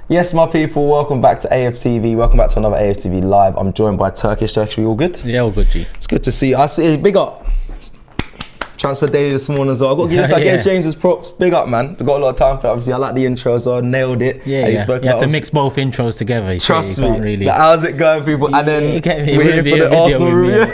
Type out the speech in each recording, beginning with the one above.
Yes, my people, welcome back to AFTV. Welcome back to another AFTV Live. I'm joined by Turkish. Turkish, we all good? Yeah, all good, G. It's good to see you. I see, big up. Transfer daily this morning as well. I've got to give this, I gave James's props. Big up, man. I've got a lot of time for it. Obviously, I like the intro as well. Nailed it. Yeah, you had to mix both intros together. Trust me. Really... How's it going, people? And then we're here for the Arsenal review.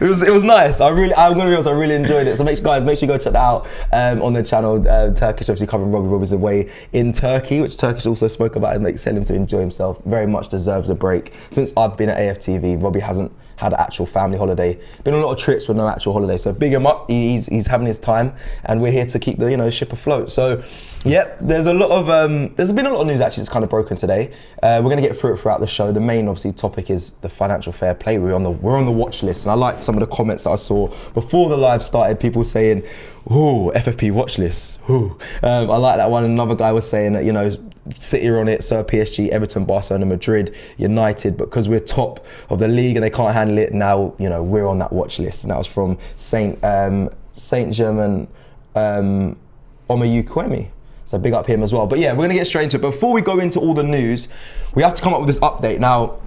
It was nice. I'm gonna be honest, I really enjoyed it. So make sure you go check that out on the channel. Turkish obviously covering Robbie's away in Turkey, which Turkish also spoke about and sent him to enjoy himself. Very much deserves a break. Since I've been at AFTV, Robbie hasn't had an actual family holiday. Been on a lot of trips with no actual holiday. So big him up. He's having his time, and we're here to keep the ship afloat. So. Yep, there's been a lot of news actually that's kind of broken today. We're going to get through it throughout the show. The main obviously topic is the financial fair play. We're on the watch list, and I liked some of the comments that I saw before the live started. People saying, "Ooh, FFP Watchlist." Ooh, I like that one. Another guy was saying that City are on it, so PSG, Everton, Barcelona, Madrid, United, but because we're top of the league and they can't handle it, now we're on that watch list. And that was from Saint Germain Omayukwemi. So big up him as well. But yeah, we're going to get straight into it. Before we go into all the news, we have to come up with this update. Now,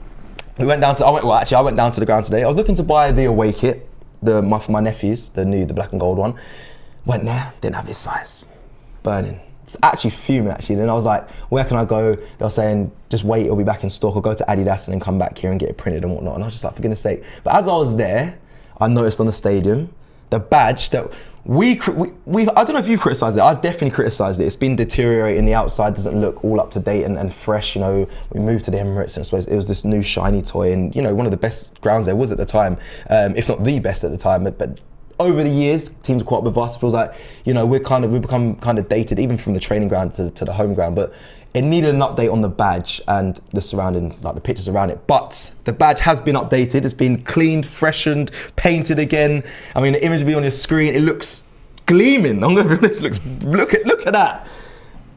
I went down to the ground today. I was looking to buy the away kit, for my nephews, the black and gold one. Went there, didn't have his size. Burning. It's actually fuming actually. Then I was like, where can I go? They were saying, just wait, it'll be back in stock. I'll go to Adidas and then come back here and get it printed and whatnot. And I was just like, for goodness sake. But as I was there, I noticed on the stadium, the badge that I don't know if you've criticised it. I've definitely criticised it. It's been deteriorating. The outside doesn't look all up to date and fresh. We moved to the Emirates and it was this new shiny toy, and one of the best grounds there was at the time, if not the best at the time. But over the years, teams have caught up with us. It feels like we've become kind of dated, even from the training ground to the home ground. But it needed an update on the badge and the surrounding, like the pictures around it. But the badge has been updated. It's been cleaned, freshened, painted again. I mean, the image will be on your screen. It looks gleaming. I'm gonna be honest. Look at that.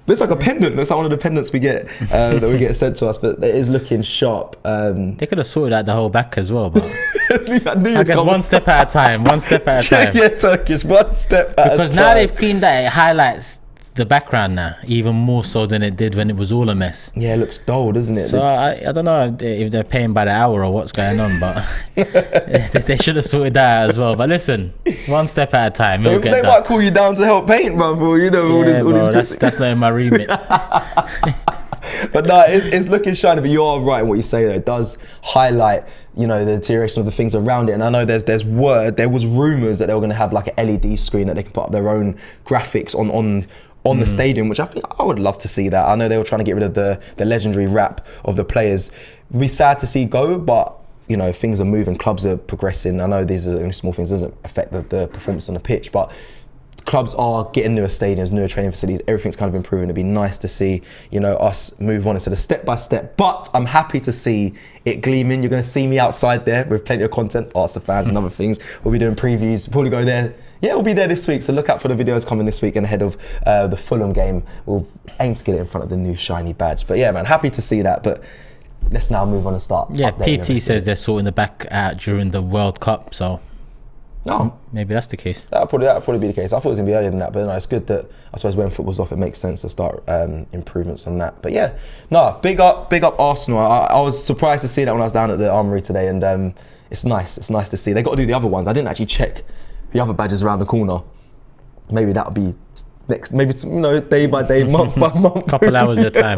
Looks like a pendant. Looks like one of the pendants we get that we get sent to us. But it is looking sharp. They could have sorted out the whole back as well, but I guess one step at a time. One step at a time. Yeah, Turkish. One step at a time. Because now they've cleaned that, it highlights the background now, even more so than it did when it was all a mess. Yeah, it looks dull, doesn't it? So I don't know if they're paying by the hour or what's going on, but they should have sorted that out as well. But listen, one step at a time. They might call you down to help paint, man, for that's not in my remit. But no, it's looking shiny. But you are right in what you say. It does highlight, the deterioration of the things around it. And I know there was rumours that they were going to have like an LED screen that they can put up their own graphics on the stadium, which I think I would love to see that. I know they were trying to get rid of the legendary wrap of the players. It'd be sad to see go, but things are moving, clubs are progressing. I know these are only small things, it doesn't affect the performance on the pitch, but clubs are getting newer stadiums, newer training facilities, everything's kind of improving. It'd be nice to see, us move on instead of step by step. But I'm happy to see it gleaming. You're going to see me outside there with plenty of content, Arsenal fans and other things. We'll be doing previews, probably go there. Yeah, we'll be there this week, so look out for the videos coming this week and ahead of the Fulham game. We'll aim to get it in front of the new shiny badge. But yeah, man, happy to see that. But let's now move on and start. Yeah, PT says they're sorting the back out during the World Cup, so maybe that's the case. That'll probably be the case. I thought it was going to be earlier than that, but no, it's good that, I suppose, when football's off, it makes sense to start improvements on that. But yeah, no, big up Arsenal. I was surprised to see that when I was down at the Armoury today, and it's nice. It's nice to see. They got to do the other ones. I didn't actually check the other badges around the corner. Maybe that'll be next. Maybe day by day, month by month. Couple hours at a time.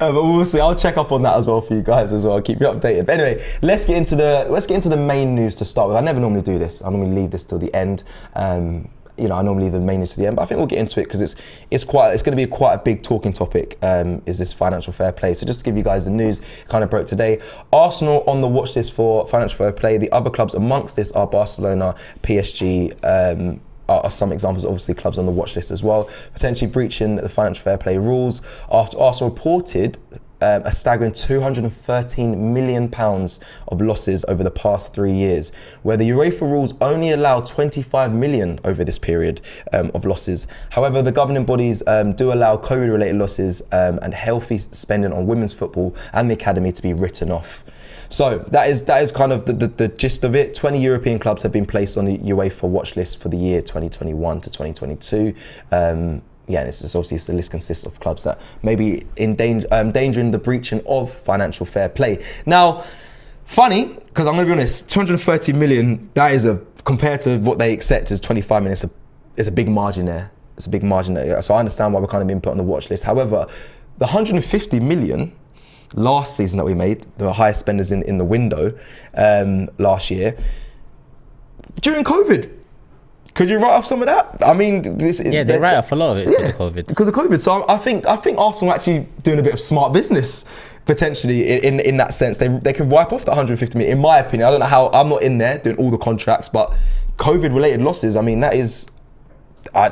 But we'll see. I'll check up on that as well for you guys as well. I'll keep you updated. But anyway, let's get into the main news to start with. I never normally do this. I normally leave this till the end. I normally leave the main news to the end, but I think we'll get into it because it's going to be quite a big talking topic. Is this financial fair play? So just to give you guys the news, kind of broke today. Arsenal on the watch list for financial fair play. The other clubs amongst this are Barcelona, PSG. Are some examples, obviously, clubs on the watch list as well, potentially breaching the financial fair play rules after Arsenal reported a staggering £213 million of losses over the past 3 years, where the UEFA rules only allow 25 million over this period of losses. However, the governing bodies do allow COVID-related losses and healthy spending on women's football and the academy to be written off. So that is kind of the gist of it. 20 European clubs have been placed on the UEFA watch list for the year 2021 to 2022. yeah, the list consists of clubs that may be endangering the breaching of financial fair play. Now, funny, because I'm going to be honest, 230 million, that is compared to what they accept as 25 million, it's a big margin there. It's a big margin there. So I understand why we're kind of being put on the watch list. However, the 150 million last season that we made, the highest spenders in the window last year, during COVID. Could you write off some of that? I mean, they write off a lot of it because of COVID. Because of COVID. So I think Arsenal are actually doing a bit of smart business potentially in that sense. They could wipe off the 150 million. In my opinion, I don't know how. I'm not in there doing all the contracts, but COVID-related losses. I mean, that is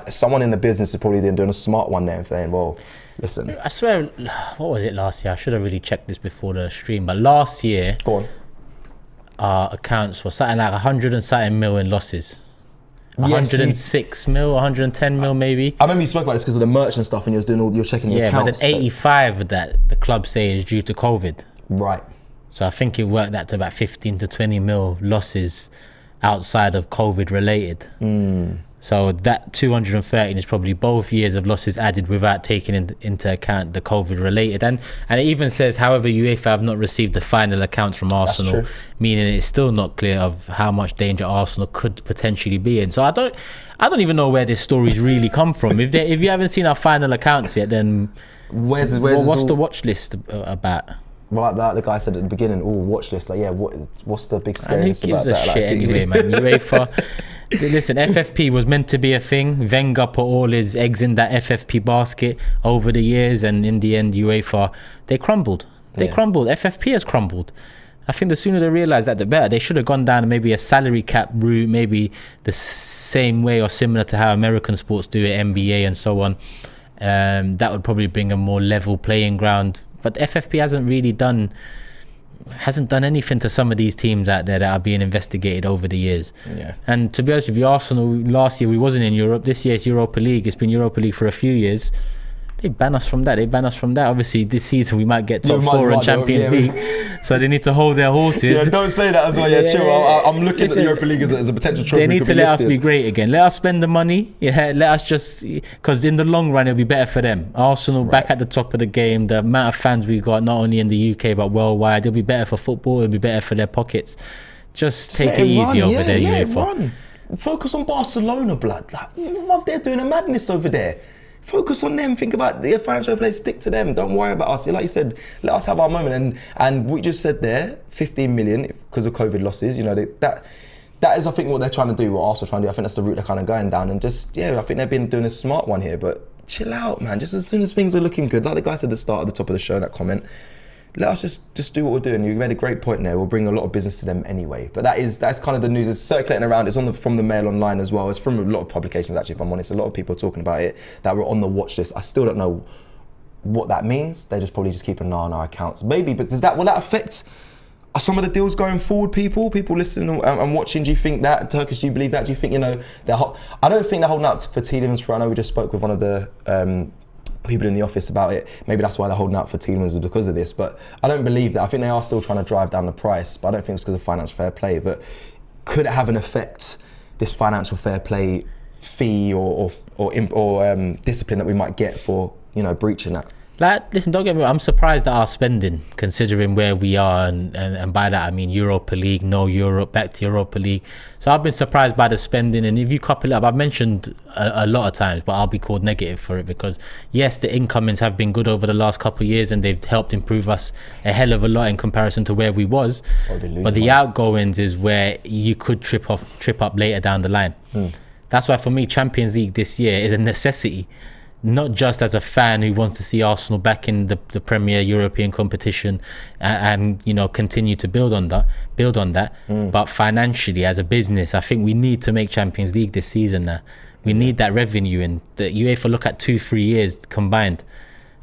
someone in the business is probably doing a smart one there and saying, well, listen. I swear, what was it last year? I should have really checked this before the stream. But last year, go on. Our accounts were something like 100 and something mil in losses. 106 mil, 110 mil maybe. I remember you spoke about this because of the merch and stuff, and you was doing you're checking the accounts. Yeah, but then 85 of that the club say is due to COVID. Right. So I think it worked out to about 15 to 20 mil losses outside of COVID related. So that 213 is probably both years of losses added without taking into account the COVID related. And it even says, however, UEFA have not received the final accounts from Arsenal, meaning it's still not clear of how much danger Arsenal could potentially be in. So I don't even know where this story's really come from. If you haven't seen our final accounts yet, then what's the watch list about? Like the guy said at the beginning, watch list. Like, yeah, what's the big scariness about that? Who gives a shit anyway, man? UEFA. Listen, FFP was meant to be a thing. Wenger put all his eggs in that FFP basket over the years, and in the end, UEFA, they crumbled. Crumbled. FFP has crumbled. I think the sooner they realise that, the better. They should have gone down maybe a salary cap route, maybe the same way or similar to how American sports do it, NBA and so on. That would probably bring a more level playing ground. But FFP hasn't done anything to some of these teams out there that are being investigated over the years. Yeah. And to be honest with you, Arsenal, last year we wasn't in Europe. This year it's Europa League. It's been Europa League for a few years. They ban us from that. Obviously, this season we might get top four in Champions League. So they need to hold their horses. Yeah, don't say that as well. Yeah, chill. I'm looking at the Europa League as a potential trophy. They need to let us be great again. Let us spend the money. Yeah, let us just... Because in the long run, it'll be better for them. Arsenal back at the top of the game. The amount of fans we got, not only in the UK, but worldwide. It'll be better for football. It'll be better for their pockets. Just take it easy over there, UEFA. Focus on Barcelona, blood. Like, they're doing a madness over there. Focus on them. Think about the financial players. Stick to them. Don't worry about us. Like you said, let us have our moment. And what you just said there, 15 million because of COVID losses. You know that is, I think, what they're trying to do. What Arsenal trying to do. I think that's the route they're kind of going down. And just I think they've been doing a smart one here. But chill out, man. Just as soon as things are looking good, like the guy said at the start, at the top of the show, in that comment. Let us just do what we're doing. You made a great point there. We'll bring a lot of business to them anyway. But that's kind of the news. It's circulating around. It's from the Mail Online as well. It's from a lot of publications, actually, if I'm honest. A lot of people are talking about it that were on the watch list. I still don't know what that means. They probably just keep an eye on our accounts. Maybe, but will that affect some of the deals going forward, people listening and watching? Do you think that, Turkish, do you believe that? Do you think, I don't think they're holding out for Tielemans. I know we just spoke with one of the people in the office about it. Maybe that's why they're holding out for Tielemans because of this, but I don't believe that. I think they are still trying to drive down the price, but I don't think it's because of financial fair play. But could it have an effect, this financial fair play fee or discipline that we might get for breaching that? Like, listen, don't get me wrong, I'm surprised at our spending, considering where we are, and by that I mean Europa League, no Europe, back to Europa League. So I've been surprised by the spending, and if you couple it up, I've mentioned a lot of times, but I'll be called negative for it because yes, the incomings have been good over the last couple of years, and they've helped improve us a hell of a lot in comparison to where we was. But the outgoings is where you could trip up later down the line. That's why for me, Champions League this year is a necessity. Not just as a fan who wants to see Arsenal back in the Premier European competition and continue to build on that, but financially as a business, I think we need to make Champions League this season now. We need that revenue, and the UEFA look at 2-3 years combined.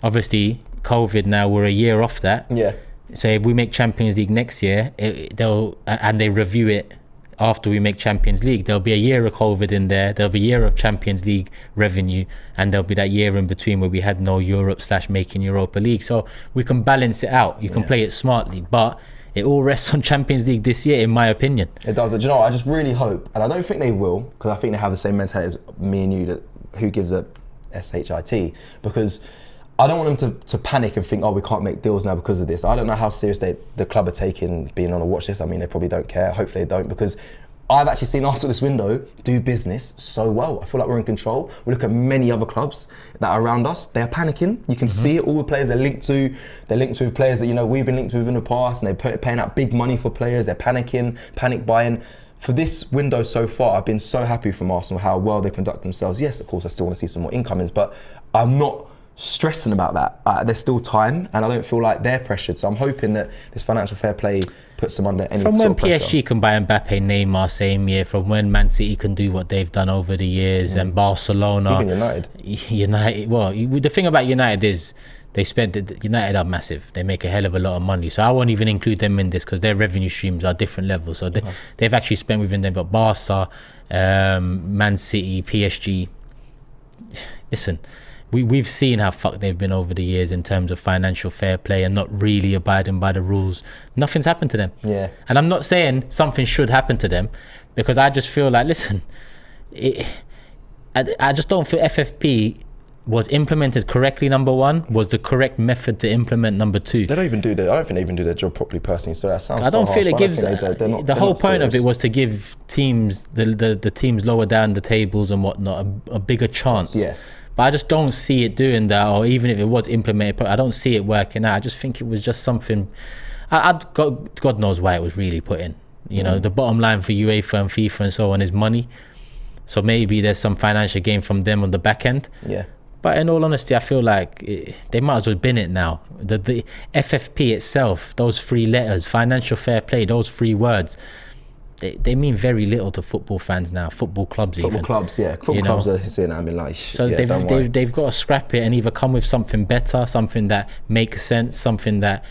Obviously, COVID now, we're a year off that. Yeah. So if we make Champions League next year, they review it after we make Champions League, there'll be a year of COVID in there'll be a year of Champions League revenue, and there'll be that year in between where we had no Europe / making Europa League. So we can balance it out. You can play it smartly, but it all rests on Champions League this year, in my opinion. It does. Do you know what? I just really hope, and I don't think they will, because I think they have the same mentality as me and you, that who gives a SHIT, because I don't want them to panic and think, oh, we can't make deals now because of this. I don't know how serious the club are taking being on a watch list. I mean, they probably don't care. Hopefully they don't, because I've actually seen Arsenal this window do business so well. I feel like we're in control. We look at many other clubs that are around us. They're panicking. You can see it. All the players they're linked to. They're linked with players that, you know, we've been linked with in the past, and they're paying out big money for players. They're panicking, panic buying. For this window so far, I've been so happy from Arsenal how well they conduct themselves. Yes, of course, I still want to see some more incomings, but I'm not stressing about that. There's still time, and I don't feel like they're pressured. So I'm hoping that this financial fair play puts them under any from sort when of pressure. PSG can buy Mbappe, Neymar same year, from when Man City can do what they've done over the years, and Barcelona, even United. Well, the thing about United is United are massive. They make a hell of a lot of money, so I won't even include them in this because their revenue streams are different levels. So they've actually spent within them. But Barca, Man City, PSG. Listen, we've seen how fucked they've been over the years in terms of financial fair play and not really abiding by the rules. Nothing's happened to them. Yeah. And I'm not saying something should happen to them, because I just feel like, listen, I just don't feel FFP was implemented correctly. Number one, was the correct method to implement. Number two, they don't even do that. I don't think they even do their job properly personally. So that sounds. I don't so feel harsh, it gives. The whole point of it was to give teams, the teams lower down the tables and whatnot, a bigger chance. Yeah. But I just don't see it doing that, or even if it was implemented, I don't see it working out. I just think it was just something. God knows why it was really put in. You know, the bottom line for UEFA and FIFA and so on is money. So maybe there's some financial gain from them on the back end. Yeah. But in all honesty, I feel like they might as well bin it now. The FFP itself, those three letters, financial fair play, those three words, they mean very little to football fans now, football clubs even. Football clubs, yeah. Football clubs are saying that. I mean, like, so yeah, they've got to scrap it and either come with something better, something that makes sense, something that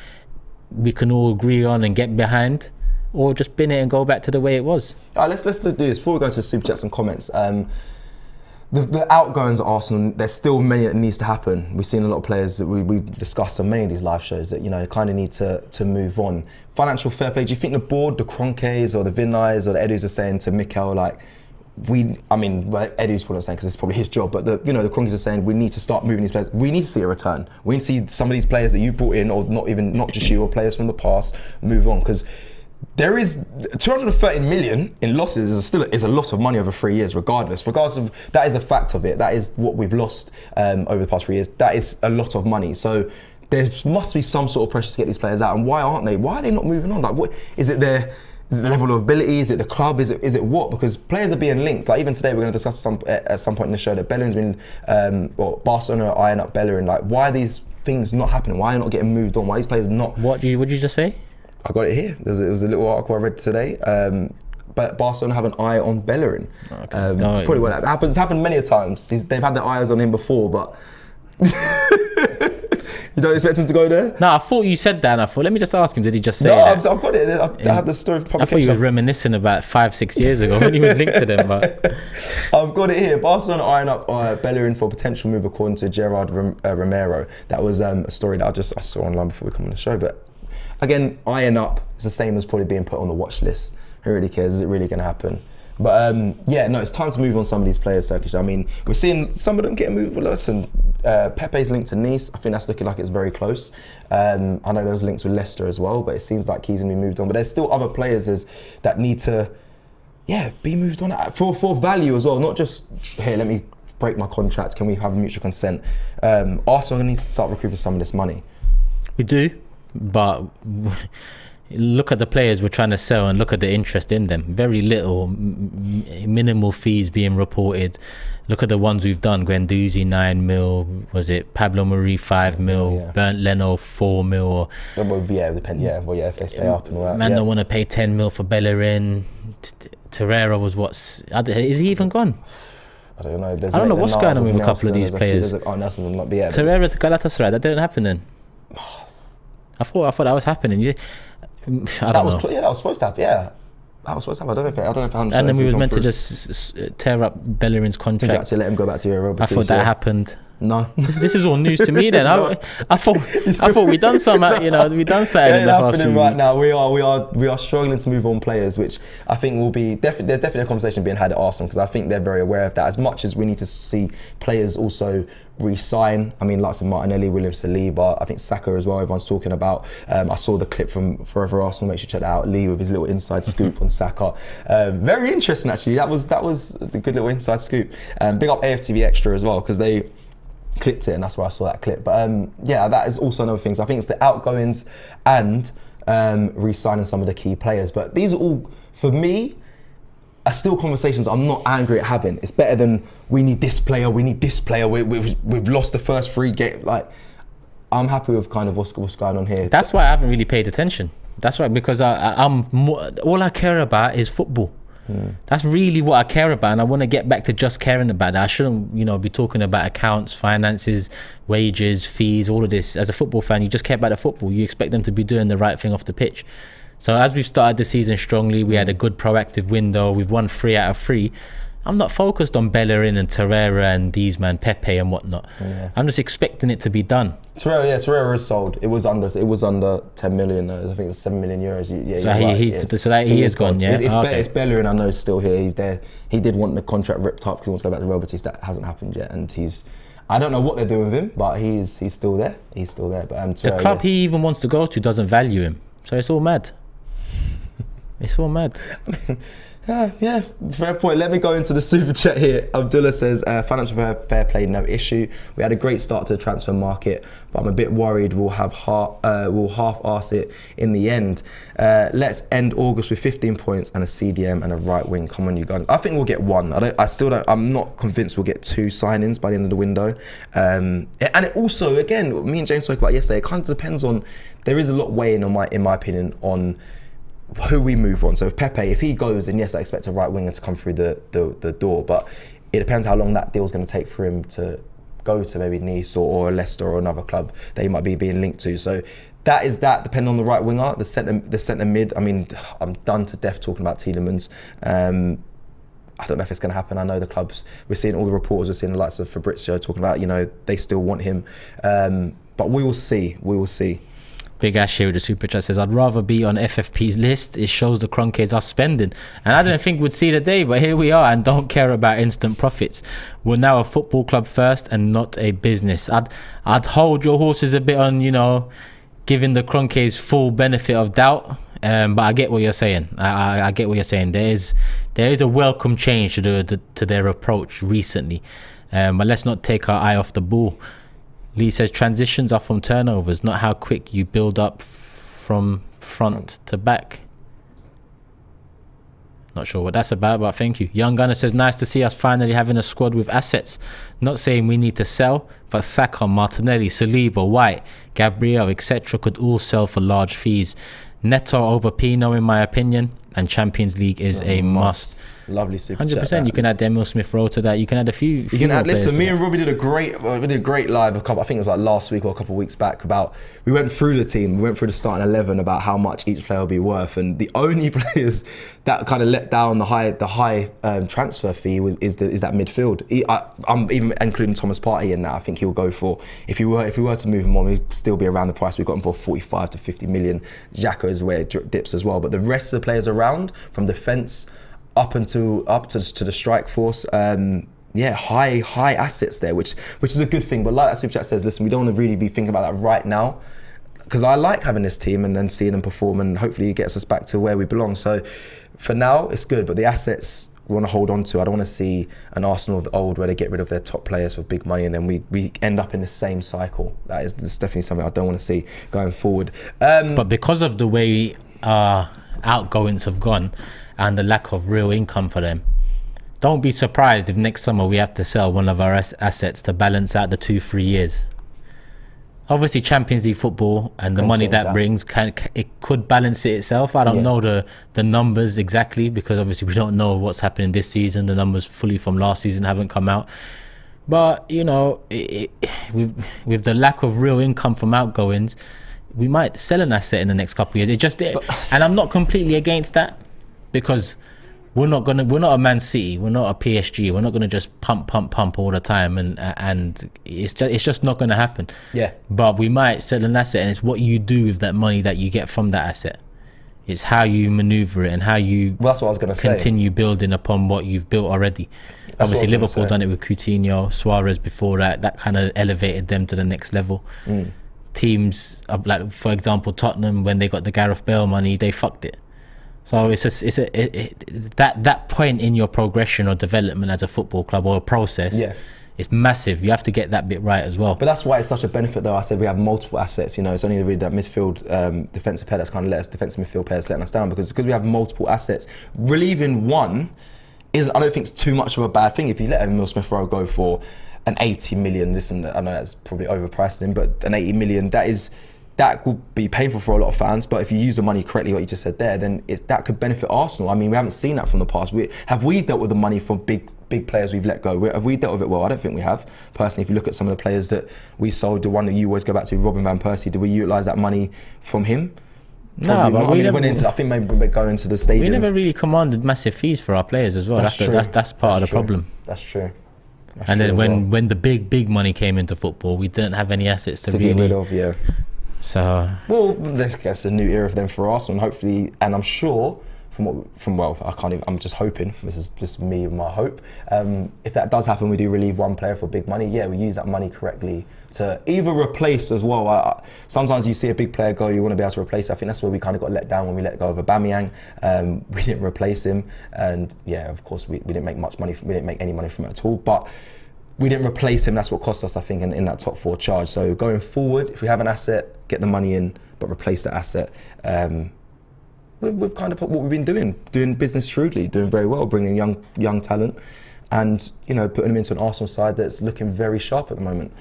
we can all agree on and get behind, or just bin it and go back to the way it was. All right, let's do this. Before we go into the super chats and comments, the outgoings at Arsenal, there's still many that needs to happen. We've seen a lot of players that we've discussed on many of these live shows that, you know, they kind of need to move on. Financial fair play, do you think the board, the Kroenkes or the Vinay's or the Edus are saying to Mikel, like, Eddie's probably not saying because it's probably his job, but the Kroenkes are saying we need to start moving these players. We need to see a return. We need to see some of these players that you brought in, or not just you, or players from the past, move on, because there is 230 million in losses is a lot of money over 3 years, regardless of that is a fact of it. That is what we've lost over the past 3 years. That is a lot of money. So there must be some sort of pressure to get these players out. And why aren't they? Why are they not moving on? Like, what is it? Is it the level of ability? Is it the club? Is it what? Because players are being linked. Like, even today, we're going to discuss at some point in the show that Bellerin's been, Barcelona are eyeing up Bellerin. Like, why are these things not happening? Why are they not getting moved on? Why are these players not? What did you just say? I got it here. It was a little article I read today. But Barcelona have an eye on Bellerin. Okay. Probably what happens. It's happened many a times. They've had their eyes on him before, but you don't expect him to go there? No, I thought you said that, and I thought, let me just ask him, did he just say that? I've got it. I had the story of publication. I thought he was reminiscing about 5-6 years ago when he was linked to them. But I've got it here. Barcelona eyeing up Bellerin for a potential move, according to Gerard Romero. That was a story that I saw online before we come on the show. But again, eyeing up is the same as probably being put on the watch list. Who really cares? Is it really going to happen? But it's time to move on some of these players, Turkish. I mean, we're seeing some of them get moved. Well, listen, Pepe's linked to Nice. I think that's looking like it's very close. I know there was links with Leicester as well, but it seems like he's going to be moved on. But there's still other players that need to, be moved on for value as well. Not just, here, let me break my contract. Can we have mutual consent? Arsenal needs to start recouping some of this money. We do, but look at the players we're trying to sell and look at the interest in them. Very little, minimal fees being reported. Look at the ones we've done. Guendouzi 9 mil, was it Pablo Mari 5 mil, Bernd Leno 4 mil. If they stay up and all that. Man don't want to pay 10 mil for Bellerin. Torreira was is he even gone? I don't know. I don't know what's going on with a couple of these players. Nelson's not, yeah. Torreira to Galatasaray, that didn't happen then. I thought that was happening. That was supposed to happen. Yeah, that was supposed to happen. I don't know if 100%. And then we were meant to just tear up Bellerin's contract to let him go back to Europe. I thought that happened. No. This is all news to me. Then I thought we done something. We done something in the past few right weeks. now. We are struggling to move on players, which I think will be there's definitely a conversation being had at Arsenal, because I think they're very aware of that. As much as we need to see players also re-sign, I mean, like Martinelli, William Saliba, I think Saka as well. Everyone's talking about. I saw the clip from Forever Arsenal. Make sure you check that out. Lee with his little inside scoop on Saka. Very interesting, actually. That was the good little inside scoop. Big up AFTV Extra as well, because they clipped it, and that's where I saw that clip. But yeah, that is also another thing. So I think it's the outgoings and re-signing some of the key players. But these are all, for me, are still conversations I'm not angry at having. It's better than we need this player, we've lost the first 3 games. Like, I'm happy with kind of what's going on here. That's why I haven't really paid attention. That's right, because I'm more, all I care about is football. That's really what I care about, and I want to get back to just caring about that. I shouldn't, be talking about accounts, finances, wages, fees, all of this. As a football fan, you just care about the football. You expect them to be doing the right thing off the pitch. So as we've started the season strongly, we had a good proactive window. We've won 3 out of 3. I'm not focused on Bellerin and Torreira and these Pepe and whatnot. Yeah. I'm just expecting it to be done. Torreira is sold. It was under 10 million. I think it's 7 million euros. He is gone. Yeah, it's Bellerin. I know is still here. He's there. He did want the contract ripped up because he wants to go back to Real Betis. That hasn't happened yet, and I don't know what they're doing with him, but he's still there. He's still there. But the club he even wants to go to doesn't value him, so it's all mad. It's all mad. Yeah, fair point. Let me go into the super chat here. Abdullah says, financial fair play, no issue. We had a great start to the transfer market, but I'm a bit worried we'll half-arse it in the end. Let's end August with 15 points and a CDM and a right wing. Come on, you guys. I think we'll get 1. I'm not convinced we'll get 2 signings by the end of the window. And it also, again, me and James spoke about yesterday, it kind of depends on, there is a lot weighing in my opinion on who we move on. So if Pepe, if he goes, then yes, I expect a right winger to come through the door, but it depends how long that deal's going to take for him to go to maybe Nice or Leicester or another club that he might be being linked to. So that depending on the right winger. The centre mid, I mean, I'm done to death talking about Tielemans. I don't know if it's going to happen. I know the clubs, we're seeing all the reporters, we're seeing the likes of Fabrizio talking about, they still want him, but we will see. Big Ash here with the super chat says, I'd rather be on FFP's list. It shows the Kroenkes are spending. And I didn't think we'd see the day, but here we are, and don't care about instant profits. We're now a football club first and not a business. I'd hold your horses a bit on, giving the Kroenkes full benefit of doubt. But I get what you're saying. I get what you're saying. There is a welcome change to their approach recently. But let's not take our eye off the ball. Lee says transitions are from turnovers, not how quick you build up from front to back. Not sure what that's about, but thank you. Young Gunner says, nice to see us finally having a squad with assets. Not saying we need to sell, but Saka, Martinelli, Saliba, White, Gabriel, etc. could all sell for large fees. Neto over Pino, in my opinion, and Champions League is a must. Lovely super 100%. You can add Emil Smith Rowe to that. You can add a few. You can add. Listen, me and Robbie did a great live. I think it was like last week or a couple of weeks back. We went through the team. We went through the starting 11 about how much each player will be worth, and the only players that kind of let down the high transfer fee is that midfield. I'm even including Thomas Partey in that. I think he'll go for, if we were to move him on, we'd still be around the price we got him for, 45 to 50 million. Xhaka is where it dips as well, but the rest of the players around, from defence up to the strike force, high assets there, which is a good thing. But like that super chat says, listen, we don't want to really be thinking about that right now, because I like having this team and then seeing them perform, and hopefully it gets us back to where we belong. So for now, it's good, but the assets we want to hold on to. I don't want to see an Arsenal of the old where they get rid of their top players for big money and then we end up in the same cycle. That's definitely something I don't want to see going forward. But because of the way our outgoings have gone and the lack of real income for them, don't be surprised if next summer we have to sell one of our assets to balance out the 2-3 years. Obviously, Champions League football and the money that brings, it could balance it itself. I don't know the numbers exactly, because obviously we don't know what's happening this season. The numbers fully from last season haven't come out. But, with the lack of real income from outgoings, we might sell an asset in the next couple of years. And I'm not completely against that, because we're not a Man City, we're not a PSG, we're not gonna just pump all the time, and it's just not gonna happen. Yeah. But we might sell an asset, and it's what you do with that money that you get from that asset. It's how you maneuver it and how you Well, that's what I was gonna continue building upon what you've built already. Obviously, Liverpool done it with Coutinho, Suarez before that. That kind of elevated them to the next level. Teams like, for example, Tottenham, when they got the Gareth Bale money, they fucked it. So that point in your progression or development as a football club or a process. Yeah. It's massive. You have to get that bit right as well. But that's why it's such a benefit, though. I said we have multiple assets. You know, it's only really that midfield defensive pair that's kind of let us, defensive midfield pairs letting us down, because we have multiple assets. Relieving one I don't think it's too much of a bad thing. If you let Emile Smith-Rowe go for an 80 million, listen, I know that's probably overpriced him, but an 80 million, that will be painful for a lot of fans. But if you use the money correctly, what you just said there, then that could benefit Arsenal. I mean, we haven't seen that from the past. Have we dealt with the money from big players we've let go? Have we dealt with it well? I don't think we have. Personally, if you look at some of the players that we sold, the one that you always go back to, Robin Van Persie, did we utilise that money from him? No, but I think maybe we're going to the stadium. We never really commanded massive fees for our players as well. That's part of the problem. That's true. And then when the big money came into football, we didn't have any assets to really get rid of. Yeah. So that's a new era for them, for Arsenal, and hopefully, and I'm sure I'm just hoping, this is just me and my hope, if that does happen, we do relieve one player for big money. Yeah, we use that money correctly to either replace as well. Sometimes you see a big player go, you want to be able to replace. I think that's where we kind of got let down when we let go of Aubameyang. We didn't replace him, and yeah, of course we didn't make much money. We didn't make any money from it at all, but we didn't replace him. That's what cost us, I think, in that top four charge. So going forward, if we have an asset, get the money in, but replace that asset. We've kind of what we've been doing business shrewdly, doing very well, bringing young talent, and putting them into an Arsenal side that's looking very sharp at the moment.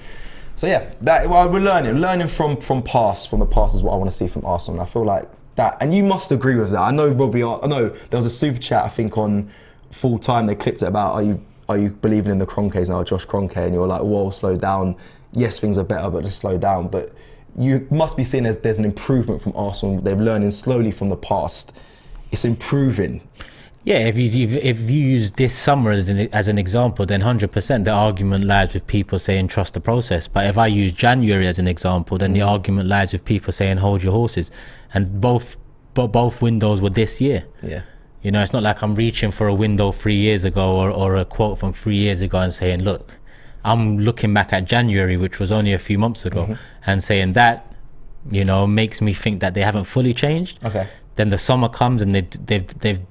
So yeah, we're learning from the past is what I want to see from Arsenal. And I feel like that, and you must agree with that. I know there was a super chat, I think, on Full Time. They clipped it about are you believing in the Kroenkes now, Josh Kroenke, and you're like, whoa, slow down. Yes, things are better, but just slow down. But you must be seeing there's an improvement from Arsenal. They're learning slowly from the past. It's improving. Yeah, if you use this summer as an example, then 100% the argument lies with people saying trust the process. But if I use January as an example, then the argument lies with people saying hold your horses. And both windows were this year. Yeah. It's not like I'm reaching for a window 3 years ago or a quote from 3 years ago and saying, look, I'm looking back at January, which was only a few months ago, and saying that, makes me think that they haven't fully changed. Okay. Then the summer comes and they've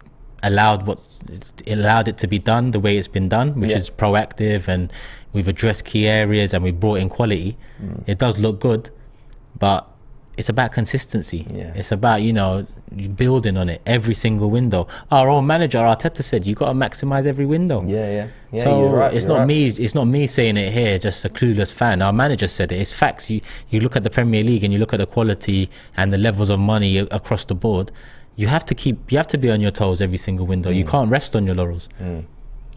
allowed it to be done the way it's been done, which is proactive, and we've addressed key areas and we brought in quality. It does look good, but it's about consistency. Yeah. It's about building on it every single window. Our own manager Arteta said you got to maximize every window. Yeah. So you're right, it's not me. It's not me saying it here, just a clueless fan. Our manager said it. It's facts. You look at the Premier League and you look at the quality and the levels of money across the board. You have to be on your toes every single window. You can't rest on your laurels.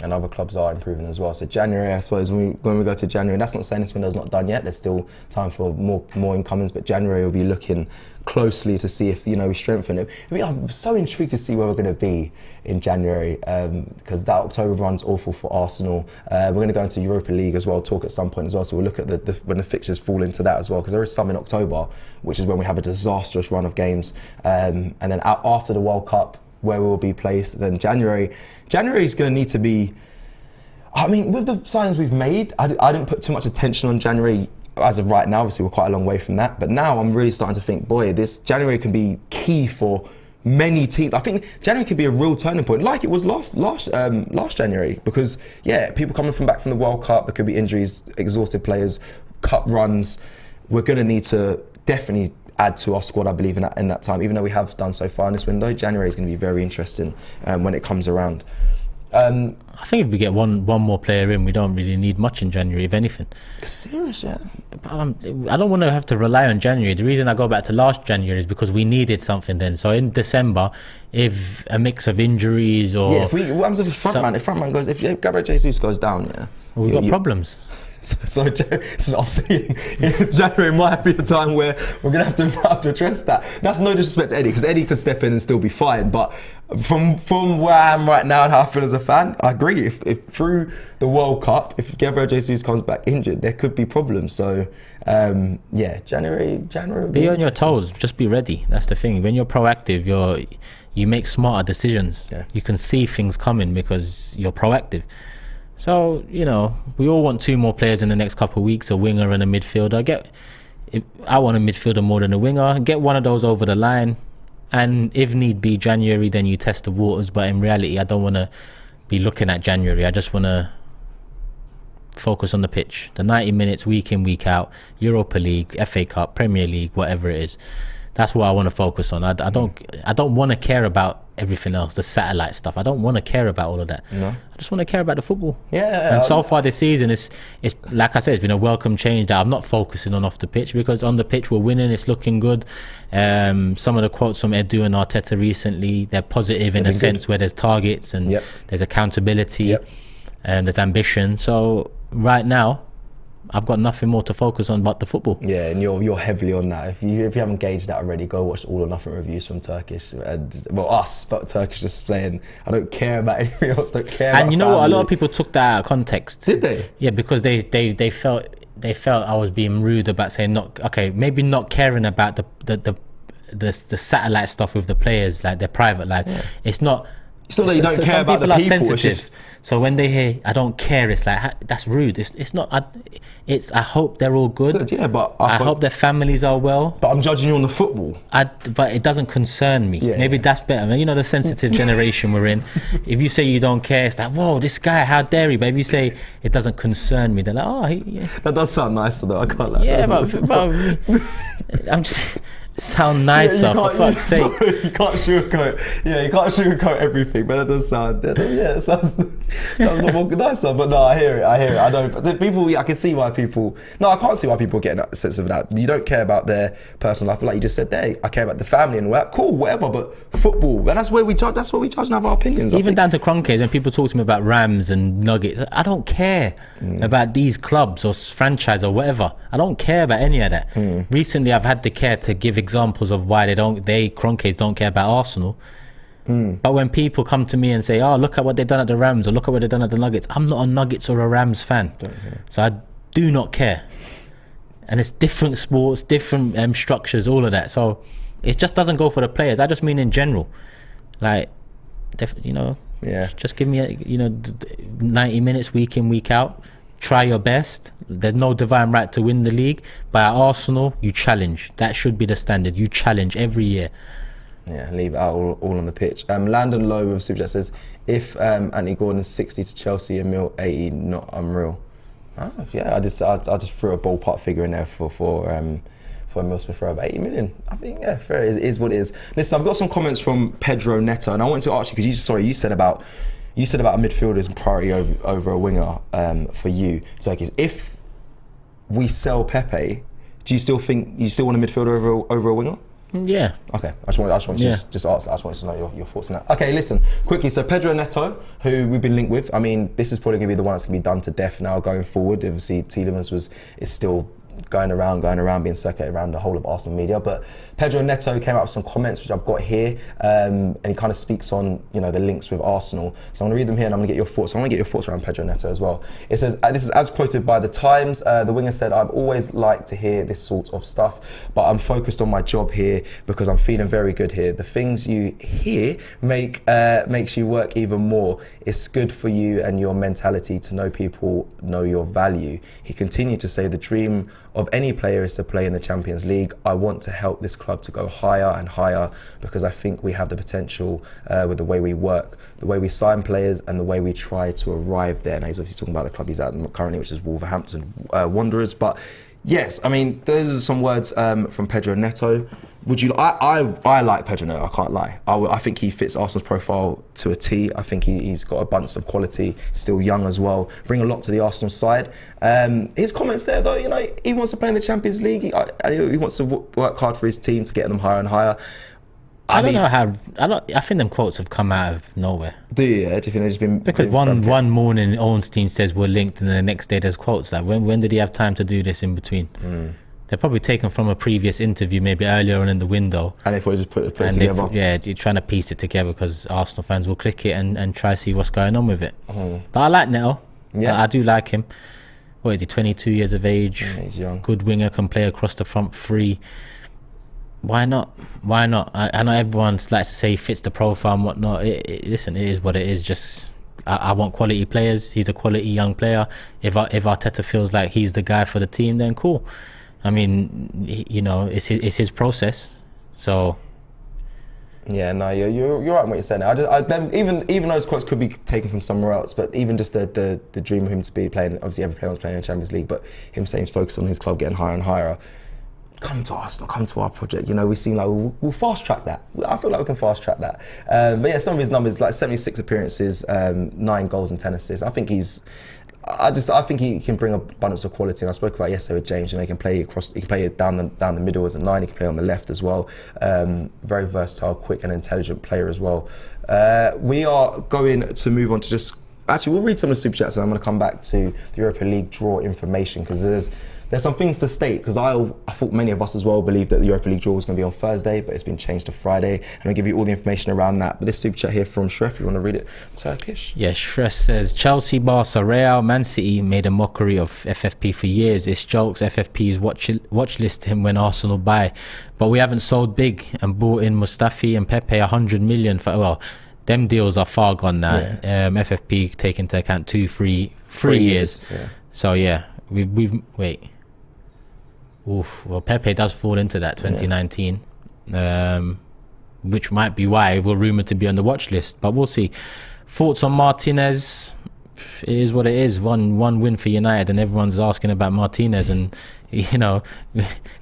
And other clubs are improving as well. So January, I suppose, when we go to January, that's not saying this window's not done yet. There's still time for more incomings, but January will be looking closely to see if we strengthen it. I'm so intrigued to see where we're going to be in January, because that October run's awful for Arsenal. We're going to go into Europa League as well, talk at some point as well. So we'll look at when the fixtures fall into that as well, because there is some in October, which is when we have a disastrous run of games, and then after the World Cup, where we will be placed. Then January is going to need to be, I mean, with the signings we've made, I didn't put too much attention on January as of right now. Obviously, we're quite a long way from that. But now I'm really starting to think, boy, this January can be key for many teams. I think January could be a real turning point, like it was last January, because people coming back from the World Cup, there could be injuries, exhausted players, cup runs. We're going to need to definitely add to our squad, I believe, in that time. Even though we have done so far in this window, January is going to be very interesting when it comes around. I think if we get one more player in, we don't really need much in January, if anything. Serious, yeah. I don't want to have to rely on January. The reason I go back to last January is because we needed something then. So in December, if a mix of injuries or what happens if the front man goes, if Gabriel Jesus goes down, we've got problems. So I'm saying January might be a time where we're going to have to address that. That's no disrespect to Eddie, because Eddie could step in and still be fine. But from where I am right now and how I feel as a fan, I agree. If through the World Cup, if Gabriel Jesus comes back injured, there could be problems. So January. Be on your toes. Just be ready. That's the thing. When you're proactive, you make smarter decisions. Yeah. You can see things coming because you're proactive. So, we all want 2 more players in the next couple of weeks, a winger and a midfielder. I want a midfielder more than a winger. Get one of those over the line. And if need be January, then you test the waters. But in reality, I don't want to be looking at January. I just want to focus on the pitch. The 90 minutes, week in, week out, Europa League, FA Cup, Premier League, whatever it is. That's what I want to focus on. I don't want to care about everything else, the satellite stuff. I don't want to care about all of that. No. I just want to care about the football. Yeah. And so far this season, it's like I said, it's been a welcome change that I'm not focusing on off the pitch, because on the pitch we're winning, it's looking good. Some of the quotes from Edu and Arteta recently, they're positive in a sense where there's targets and there's accountability and there's ambition. So right now, I've got nothing more to focus on but the football. Yeah, and you're heavily on that. If you haven't gauged that already, go watch All or Nothing reviews from Turkish. And, us, but Turkish just saying, I don't care about anything else, don't care about And what? A lot of people took that out of context. Did they? Yeah, because they felt I was being rude about saying maybe not caring about the satellite stuff with the players, like their private life. Yeah. It's not that you don't care about the people. It's just, so when they hear I don't care, it's like that's rude. It's not. I hope they're all good. Yeah, but I hope their families are well. But I'm judging you on the football. But it doesn't concern me. Yeah, maybe that's better. The sensitive generation we're in. If you say you don't care, it's like, whoa, this guy, how dare he? But if you say it doesn't concern me, they're like, oh, yeah. That does sound nicer though. I can't lie. Yeah, but I'm just. Sound nicer, for fuck's sake. Sorry, you can't sugarcoat. Yeah, you can't sugarcoat everything, but it does sound. It sounds a lot more nicer. But no, I hear it. I don't. But people, I can see why people. No, I can't see why people get that sense of that. You don't care about their personal life, but like you just said there, I care about the family and all that. Cool, whatever. But football, and that's where we judge. That's what we judge and have our opinions. Even down to Kroenkes, when people talk to me about Rams and Nuggets, I don't care about these clubs or franchise or whatever. I don't care about any of that. Recently, I've had the care to give examples of why Kroenkes don't care about Arsenal. But when people come to me and say, oh, look at what they've done at the Rams or look at what they've done at the Nuggets, I'm not a Nuggets or a Rams fan. So I do not care. And it's different sports, different structures, all of that. So it just doesn't go for the players. I just mean in general. Like, just give me 90 minutes week in, week out. Try your best. There's no divine right to win the league, but at Arsenal, you challenge. That should be the standard. You challenge every year. Yeah, leave it out all on the pitch. Landon Lowe with Super Chat says, if Anthony Gordon's 60 to Chelsea, Emil 80, not unreal. Yeah, I just threw a ballpark figure in there for Emil Smith Rowe, about 80 million. I think, yeah, fair. It is what it is. Listen, I've got some comments from Pedro Neto, and I wanted to ask you, because you said about a midfielder is priority over a winger for you, Turkish. If we sell Pepe, do you still want a midfielder over a winger? Yeah. Okay. I just want to just ask that. I just wanted to know your thoughts on that. Okay, listen, quickly. So Pedro Neto, who we've been linked with, I mean, this is probably going to be the one that's going to be done to death now going forward. Obviously, Tielemans is still going around, being circulated around the whole of Arsenal media. But Pedro Neto came out with some comments, which I've got here, and he kind of speaks on, the links with Arsenal. So I'm going to read them here and I'm going to get your thoughts. I want to get your thoughts around Pedro Neto as well. It says, this is as quoted by The Times. The winger said, I've always liked to hear this sort of stuff, but I'm focused on my job here because I'm feeling very good here. The things you hear makes you work even more. It's good for you and your mentality to know people know your value. He continued to say, the dream of any player is to play in the Champions League. I want to help this club to go higher and higher because I think we have the potential with the way we work, the way we sign players and the way we try to arrive there. Now he's obviously talking about the club he's at currently, which is Wolverhampton Wanderers. But yes, I mean, those are some words from Pedro Neto. I like Pedro Neto, I can't lie. I think he fits Arsenal's profile to a T. I think he's got a bunch of quality, still young as well, bring a lot to the Arsenal side. His comments there though, he wants to play in the Champions League. He wants to work hard for his team to get them higher and higher. I don't know how. I think them quotes have come out of nowhere. Do you? Yeah? Do you think they've just been Because one morning Ornstein says we're linked, and then the next day there's quotes. Like when did he have time to do this in between? They're probably taken from a previous interview, maybe earlier on in the window. And they probably just put it together. Yeah, you're trying to piece it together because Arsenal fans will click it and try to see what's going on with it. But I like Neto. Yeah, I do like him. What is he? 22 years of age. Yeah, he's young. Good winger, can play across the front three. Why not? Why not? I know everyone likes to say he fits the profile and whatnot. Listen, it is what it is. Just I want quality players. He's a quality young player. If Arteta feels like he's the guy for the team, then cool. I mean, it's his process. So yeah, no, you're right in what you're saying. Even those quotes could be taken from somewhere else, but even just the dream of him to be playing. Obviously, every player was playing in the Champions League, but him saying he's focused on his club getting higher and higher. Come to Arsenal, come to our project. We seem like we'll fast track that. I feel like we can fast track that. But yeah, some of his numbers, like 76 appearances, 9 goals and 10 assists. I think he can bring abundance of quality. And I spoke about yesterday with James. He can play across. He can play down the middle as a 9. He can play on the left as well. Very versatile, quick and intelligent player as well. We are going to move on to actually we'll read some of the super chats and I'm going to come back to the Europa League draw information because there's some things to state because I thought many of us as well believed that the Europa League draw was going to be on Thursday, but it's been changed to Friday, and I'll give you all the information around that. But this super chat here from Shref, you want to read it Turkish? Yeah, Shref says Chelsea, Barca, Real, Man City made a mockery of FFP for years. It's jokes. FFP's watch list him when Arsenal buy, but we haven't sold big and bought in Mustafi and Pepe 100 million for them deals are far gone now. Yeah. FFP take into account 3 years. Yeah. So yeah, we've wait. Oof. Well, Pepe does fall into that 2019, which might be why we're rumoured to be on the watch list. But we'll see. Thoughts on Martinez? It is what it is. One win for United, and everyone's asking about Martinez and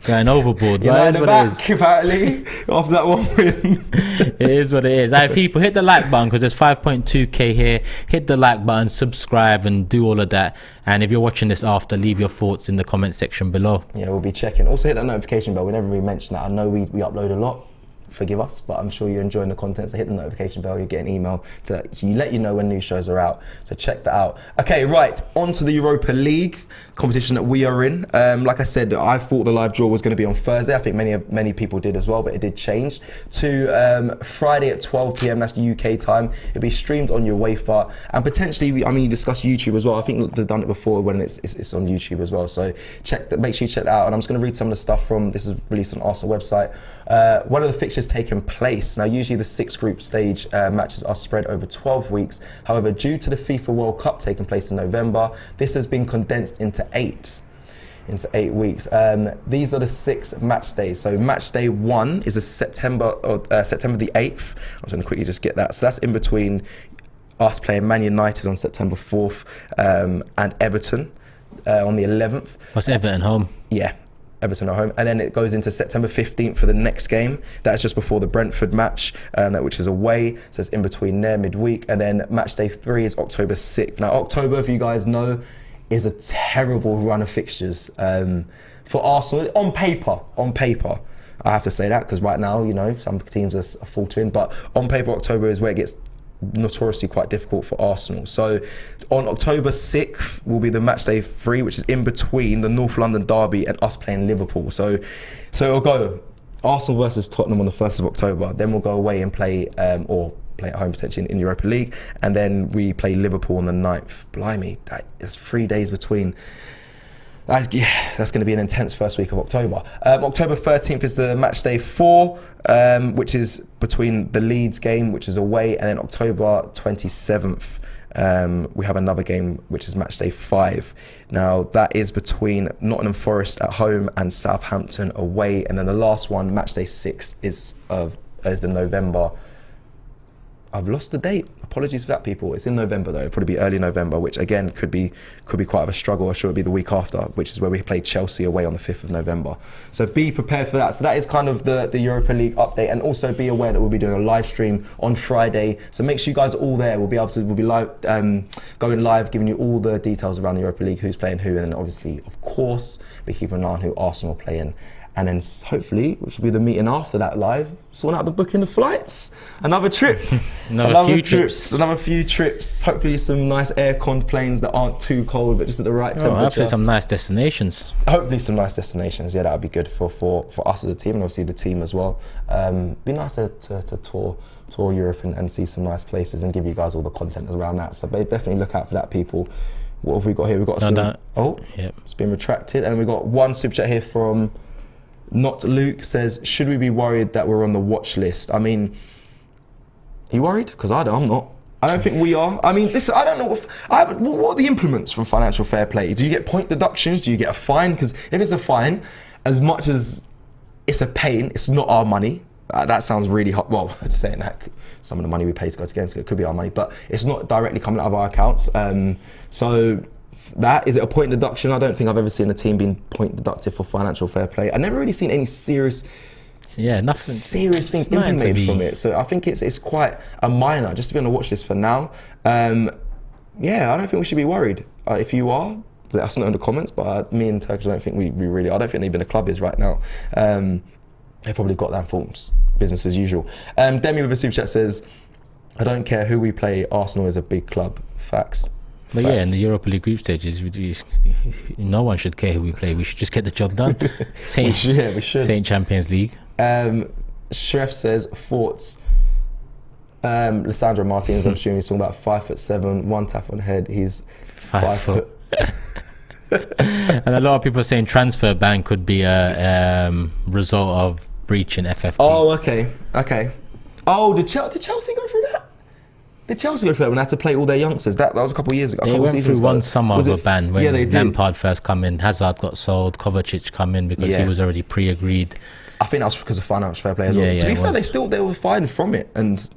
going overboard. United back apparently after that one win. It is what it is. Like, people, hit the like button because there's 5.2k here. Hit the like button, subscribe, and do all of that. And if you're watching this after, leave your thoughts in the comment section below. Yeah, we'll be checking. Also, hit that notification bell. We never really mentioned that. I know we upload a lot. Forgive us, but I'm sure you're enjoying the content, so hit the notification bell. You get an email to let you know when new shows are out, so check that out. Okay, right, on to the Europa League competition that we are in. Like I said, I thought the live draw was going to be on Thursday. I think many people did as well, but it did change to Friday at 12 p.m. that's UK time. It'll be streamed on your UEFA, and potentially you discussed YouTube as well. I think they've done it before when it's on YouTube as well, so make sure you check that out. And I'm just going to read some of the stuff from this is released on Arsenal website. One of the fixtures taken place. Now, usually the 6 group stage matches are spread over 12 weeks. However, due to the FIFA World Cup taking place in November, this has been condensed into 8 weeks. These are the 6 match days. So match day 1 is September the 8th. I'm just going to quickly just get that. So that's in between us playing Man United on September 4th and Everton on the 11th. What's Everton home? Yeah. Everton at home, and then it goes into September 15th for the next game. That's just before the Brentford match, which is away, so it's in between there midweek. And then match day 3 is October 6th. Now, October, if you guys know, is a terrible run of fixtures for Arsenal on paper. I have to say that because right now, some teams are faltering, but on paper, October is where it gets notoriously quite difficult for Arsenal. So on October 6th will be the match day 3, which is in between the North London derby and us playing Liverpool. So it'll go Arsenal versus Tottenham on the 1st of October. Then we'll go away and play or play at home potentially in Europa League, and then we play Liverpool on the 9th. Blimey, that's 3 days between. That's going to be an intense first week of October. October 13th is the match day 4, which is between the Leeds game, which is away, and then October 27th, we have another game, which is match day 5. Now, that is between Nottingham Forest at home and Southampton away, and then the last one, match day 6, is the November. I've lost the date. Apologies for that, people. It's in November though. It'll probably be early November, which again could be quite of a struggle. I'm sure it'll be the week after, which is where we play Chelsea away on the 5th of November. So be prepared for that. So that is kind of the Europa League update, and also be aware that we'll be doing a live stream on Friday. So make sure you guys are all there. We'll be live, going live, giving you all the details around the Europa League, who's playing who, and then obviously, of course, be keeping an eye on who Arsenal are playing and then hopefully, which will be the meeting after that live, sort out the booking the flights, another trip, another few trips. Another few trips. Hopefully some nice air-conned planes that aren't too cold but just at the right temperature. Hopefully some nice destinations. Hopefully some nice destinations. Yeah, that would be good for us as a team, and obviously the team as well. Be nice to tour Europe and see some nice places and give you guys all the content around that. So definitely look out for that, people. What have we got here? We've got it's been retracted, and we've got one super chat here from Not Luke. Says, should we be worried that we're on the watch list? I mean, are you worried? Because I'm not. I don't think we are. I mean, listen, I don't know what are the implements from financial fair play? Do you get point deductions? Do you get a fine? Because if it's a fine, as much as it's a pain, it's not our money. That sounds really hot. Well, it's saying that some of the money we pay to go to games, it could be our money, but it's not directly coming out of our accounts. So that, is it a point deduction? I don't think I've ever seen a team being point deducted for financial fair play. I've never really seen any serious things implemented from it. So I think it's quite a minor, just to be on the watch list for now. I don't think we should be worried. If you are, let us know in the comments, but me and Turkish, I don't think we really are. I don't think even the club is right now. They've probably got that forms, business as usual. Demi with a super chat says, I don't care who we play, Arsenal is a big club. Facts. But in the Europa League group stages, no one should care who we play. We should just get the job done. We should. Same Champions League. Chef says, thoughts. Lissandro Martinez, I'm assuming he's talking about 5'7", one tap on the head. He's 5 foot. And a lot of people are saying transfer ban could be a result of breaching FFP. Oh, okay. Oh, did Chelsea go through that? Did Chelsea go through that when they had to play all their youngsters? That was a couple of years ago. They went through one summer of a ban when they did. Lampard first come in, Hazard got sold, Kovacic come in because he was already pre-agreed. I think that was because of financial fair play as well. To be fair, they were fine from it. And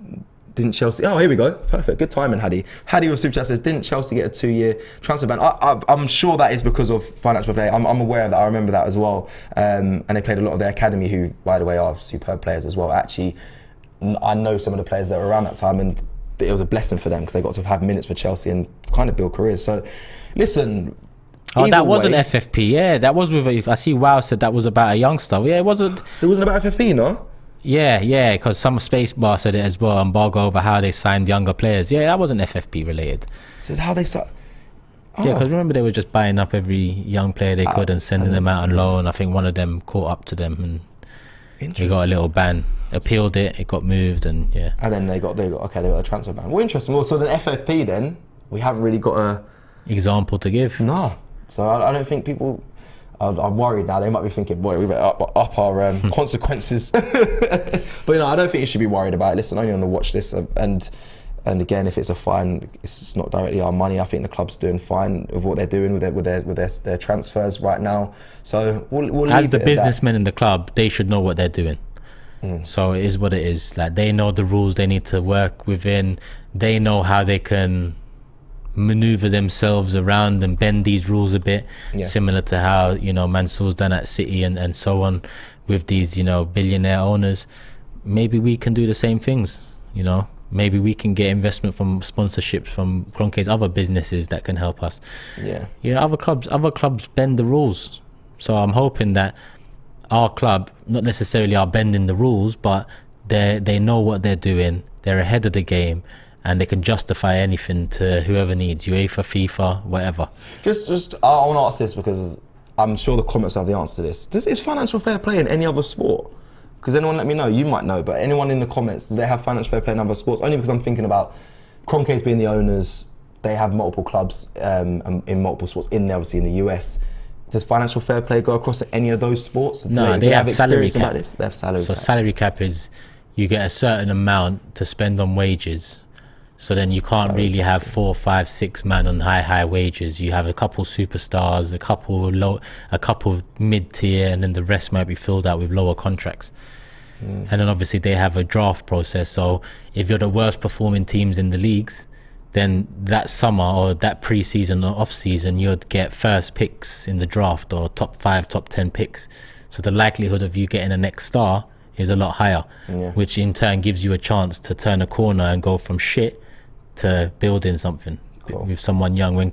didn't Chelsea? Oh, here we go. Perfect. Good timing, Hadi. Hadi with super chat says, didn't Chelsea get a 2-year transfer ban? I'm sure that is because of financial fair play. I'm aware of that. I remember that as well. And they played a lot of their academy, who, by the way, are superb players as well. Actually, I know some of the players that were around that time, and it was a blessing for them because they got to have minutes for Chelsea and kind of build careers. So, listen. Oh, that wasn't FFP. Yeah, that was with. I see. Wow said that was about a youngster. Yeah, it wasn't. It wasn't about FFP, no. Yeah, because some spacebar said it as well. Embargo over how they signed younger players. Yeah, that wasn't FFP related. So it's how they signed. Yeah, because remember they were just buying up every young player they could and sending them out on loan. I think one of them caught up to them and they got a little ban. Appealed it got moved, and and then they got a transfer ban. Well, interesting. Well, so then FFP, then we haven't really got a example to give. No, so I don't think people. I'm worried now. They might be thinking, boy, we better up our consequences. But I don't think you should be worried about it. Listen, only on the watch list, and again, if it's a fine, it's not directly our money. I think the club's doing fine with what they're doing with their transfers right now. So we'll as the businessmen in the club, they should know what they're doing. So it is what it is. Like, they know the rules they need to work within. They know how they can maneuver themselves around and bend these rules a bit, similar to how Mansour's done at City and so on with these billionaire owners. Maybe we can do the same things. Maybe we can get investment from sponsorships from Kroenke's other businesses that can help us. Other clubs bend the rules. So I'm hoping that our club not necessarily are bending the rules, but they know what they're doing. They're ahead of the game, and they can justify anything to whoever needs, UEFA, FIFA, whatever. Just I want to ask this because I'm sure the comments have the answer to this. Is financial fair play in any other sport? Because anyone let me know? You might know, but anyone in the comments, do they have financial fair play in other sports? Only because I'm thinking about Kroenke's being the owners. They have multiple clubs in multiple sports, obviously in the US. Does financial fair play go across any of those sports? No, they have salary cap. They have salary cap. So salary cap is you get a certain amount to spend on wages. So then you can't really have 4, 5, 6 man on high wages. You have a couple superstars, a couple mid-tier, and then the rest might be filled out with lower contracts. And then obviously they have a draft process. So if you're the worst performing teams in the leagues, then that summer or that pre-season or off-season, you'd get first picks in the draft or top 5, top 10 picks. So the likelihood of you getting a next star is a lot higher, which in turn gives you a chance to turn a corner and go from shit to building something with someone young.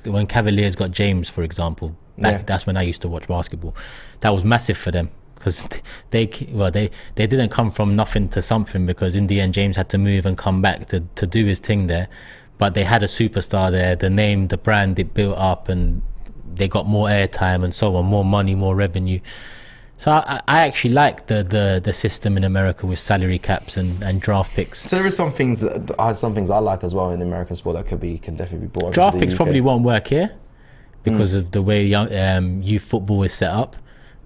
When Cavaliers got James, for example, that's when I used to watch basketball. That was massive for them because they didn't come from nothing to something, because in the end James had to move and come back to do his thing there. But they had a superstar there, the name, the brand, it built up, and they got more airtime and so on, more money, more revenue. So I actually like the system in America with salary caps and draft picks. So there are some things I like as well in the American sport that can definitely be brought. Draft picks probably won't work here because of the way youth football is set up,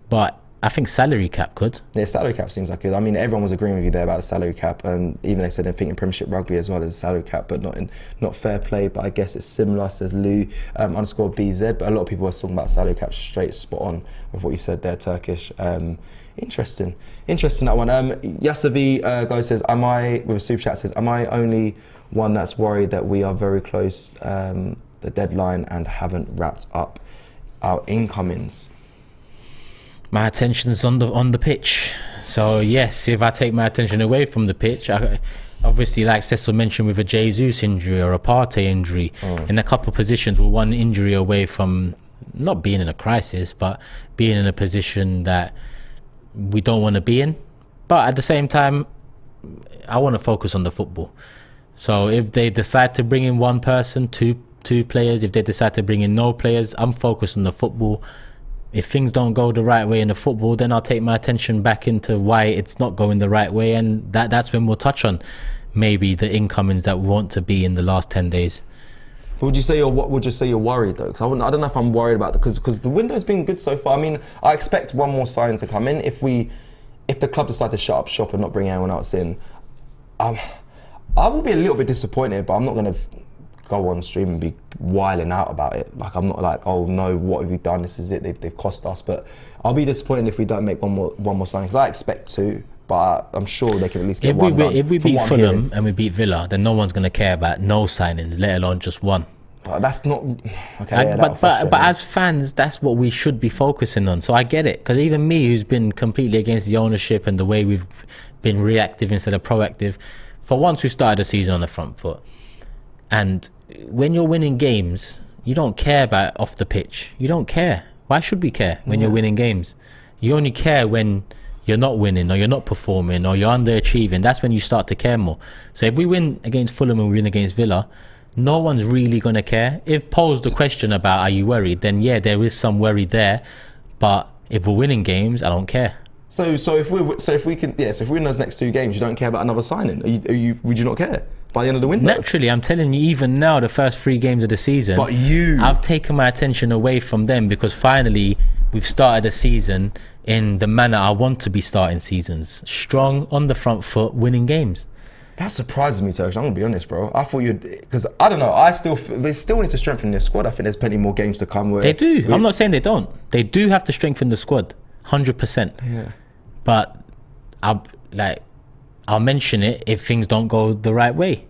but I think salary cap could. Yeah, salary cap seems like it. I mean, everyone was agreeing with you there about the salary cap, and even they said they think in Premiership rugby as well as a salary cap, but not fair play. But I guess it's similar, says Lou _BZ. But a lot of people are talking about salary cap straight spot on with what you said there, Turkish. Interesting that one. Yasavi guy says, with a super chat says, am I only one that's worried that we are very close the deadline and haven't wrapped up our incomings? My attention's on the pitch. So yes, if I take my attention away from the pitch, obviously, like Cecil mentioned, with a Jesus injury or a Partey injury, in a couple of positions, we're one injury away from not being in a crisis, but being in a position that we don't want to be in. But at the same time, I want to focus on the football. So if they decide to bring in one person, two players, if they decide to bring in no players, I'm focused on the football. If things don't go the right way in the football, then I'll take my attention back into why it's not going the right way, and that's when we'll touch on maybe the incomings that we want to be in the last 10 days. But would you say you're worried though? Because I don't know if I'm worried about it, because the window's been good so far. I mean, I expect one more sign to come in. If the club decide to shut up shop and not bring anyone else in, I will be a little bit disappointed, but I'm not going to go on stream and be whiling out about it. Like, I'm not like, oh no, what have you done? This is it. They've cost us. But I'll be disappointed if we don't make one more signing, because I expect to. But I'm sure they can at least get one done. If we beat Fulham and we beat Villa, then no one's going to care about no signings, let alone just one. But that's not okay. Yeah, but as fans, that's what we should be focusing on. So I get it, because even me, who's been completely against the ownership and the way we've been reactive instead of proactive, for once we started the season on the front foot. And when you're winning games, you don't care about off the pitch. You don't care. Why should we care when you're winning games? You only care when you're not winning, or you're not performing, or you're underachieving. That's when you start to care more. So if we win against Fulham and we win against Villa, no one's really going to care. If posed the question about are you worried, then yeah, there is some worry there. But if we're winning games, I don't care. So if we win those next two games, you don't care about another signing? Would you not care by the end of the window? Naturally, I'm telling you, even now, the first 3 games of the season, I've taken my attention away from them, because finally we've started a season in the manner I want to be starting seasons. Strong, on the front foot, winning games. That surprises me, Turkish. I'm going to be honest, bro. I thought because I don't know, they still need to strengthen their squad. I think there's plenty more games to come. They do. I'm not saying they don't. They do have to strengthen the squad, 100%. Yeah. But I'll mention it if things don't go the right way.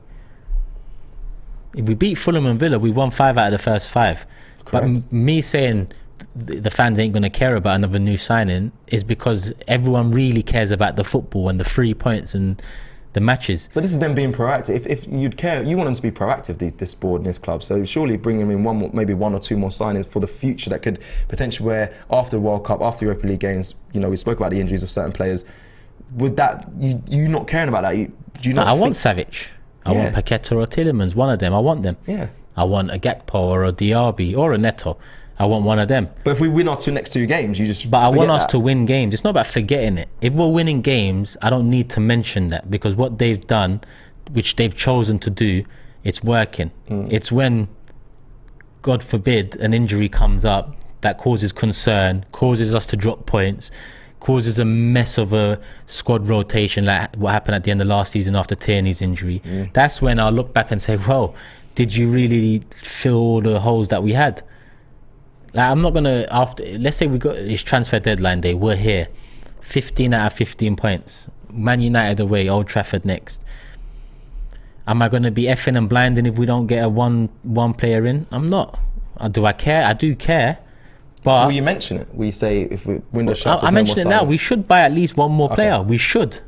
If we beat Fulham and Villa, we won 5 out of the first 5. Correct. But me saying the fans ain't going to care about another new signing is because everyone really cares about the football and the 3 points and the matches. But this is them being proactive. If you'd care, you want them to be proactive, this board and this club. So surely bringing in maybe 1 or 2 more signings for the future that could potentially, where after the World Cup, after Europa League games, we spoke about the injuries of certain players. With that, you not caring about that? I want Savic. I want Paqueta or Tielemans. One of them. I want them. Yeah. I want a Gakpo or a Diaby or a Neto. I want one of them. But if we win our next two games, you just. But I want us to win games. It's not about forgetting it. If we're winning games, I don't need to mention that, because what they've done, which they've chosen to do, it's working. It's when, God forbid, an injury comes up that causes concern, causes us to drop points, causes a mess of a squad rotation, like what happened at the end of last season after Tierney's injury. That's when I'll look back and say, well, did you really fill all the holes that we had? Like, I'm not gonna, let's say we got it's transfer deadline day, we're here, 15 out of 15 points, Man United away, Old Trafford next. Am I gonna be effing and blinding if we don't get a one player in? I'm not. Do I care? I do care. But will you mention it? Will you say if we window shuts? I mention it now. We should buy at least one more player. We should.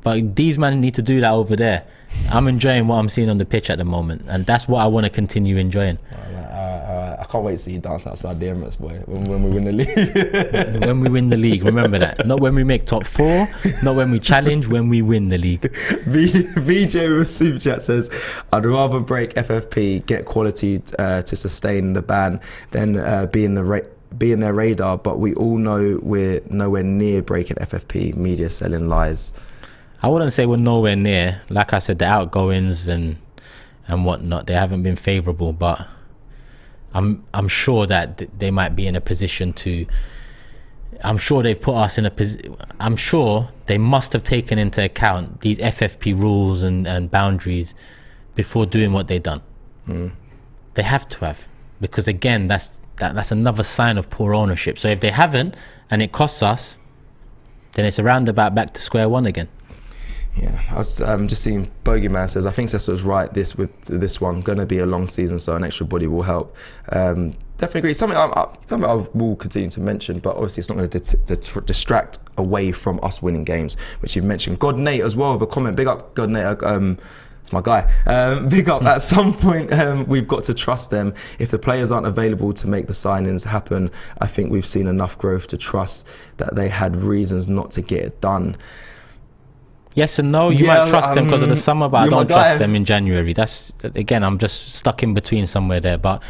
But these men need to do that over there. I'm enjoying what I'm seeing on the pitch at the moment, and that's what I want to continue enjoying. I can't wait to see you dance outside the Emirates, boy, when we win the league. When we win the league, remember that. Not when we make top 4, not when we challenge, when we win the league. VJ with super chat says, I'd rather break FFP, get quality to sustain the ban, than be in their radar, but we all know we're nowhere near breaking FFP. Media selling lies. I wouldn't say we're nowhere near. Like I said, the outgoings and whatnot, they haven't been favourable, but I'm sure that they might be in a position to. I'm sure they've put us in a position. I'm sure they must have taken into account these FFP rules and boundaries before doing what they've done. They have to have, because again, that's another sign of poor ownership. So if they haven't, and it costs us, then it's a roundabout back to square one again. Yeah, I was just seeing Bogeyman says, I think Cecil was right with this one. Going to be a long season, so an extra body will help. Definitely agree. Something I will continue to mention, but obviously it's not going to distract away from us winning games, which you've mentioned. God Nate as well with a comment. Big up, God Nate. It's my guy. Big up. At some point, we've got to trust them. If the players aren't available to make the signings happen, I think we've seen enough growth to trust that they had reasons not to get it done. Yes and no. You might trust them because of the summer, but I don't trust them in January. That's, again, I'm just stuck in between somewhere there. But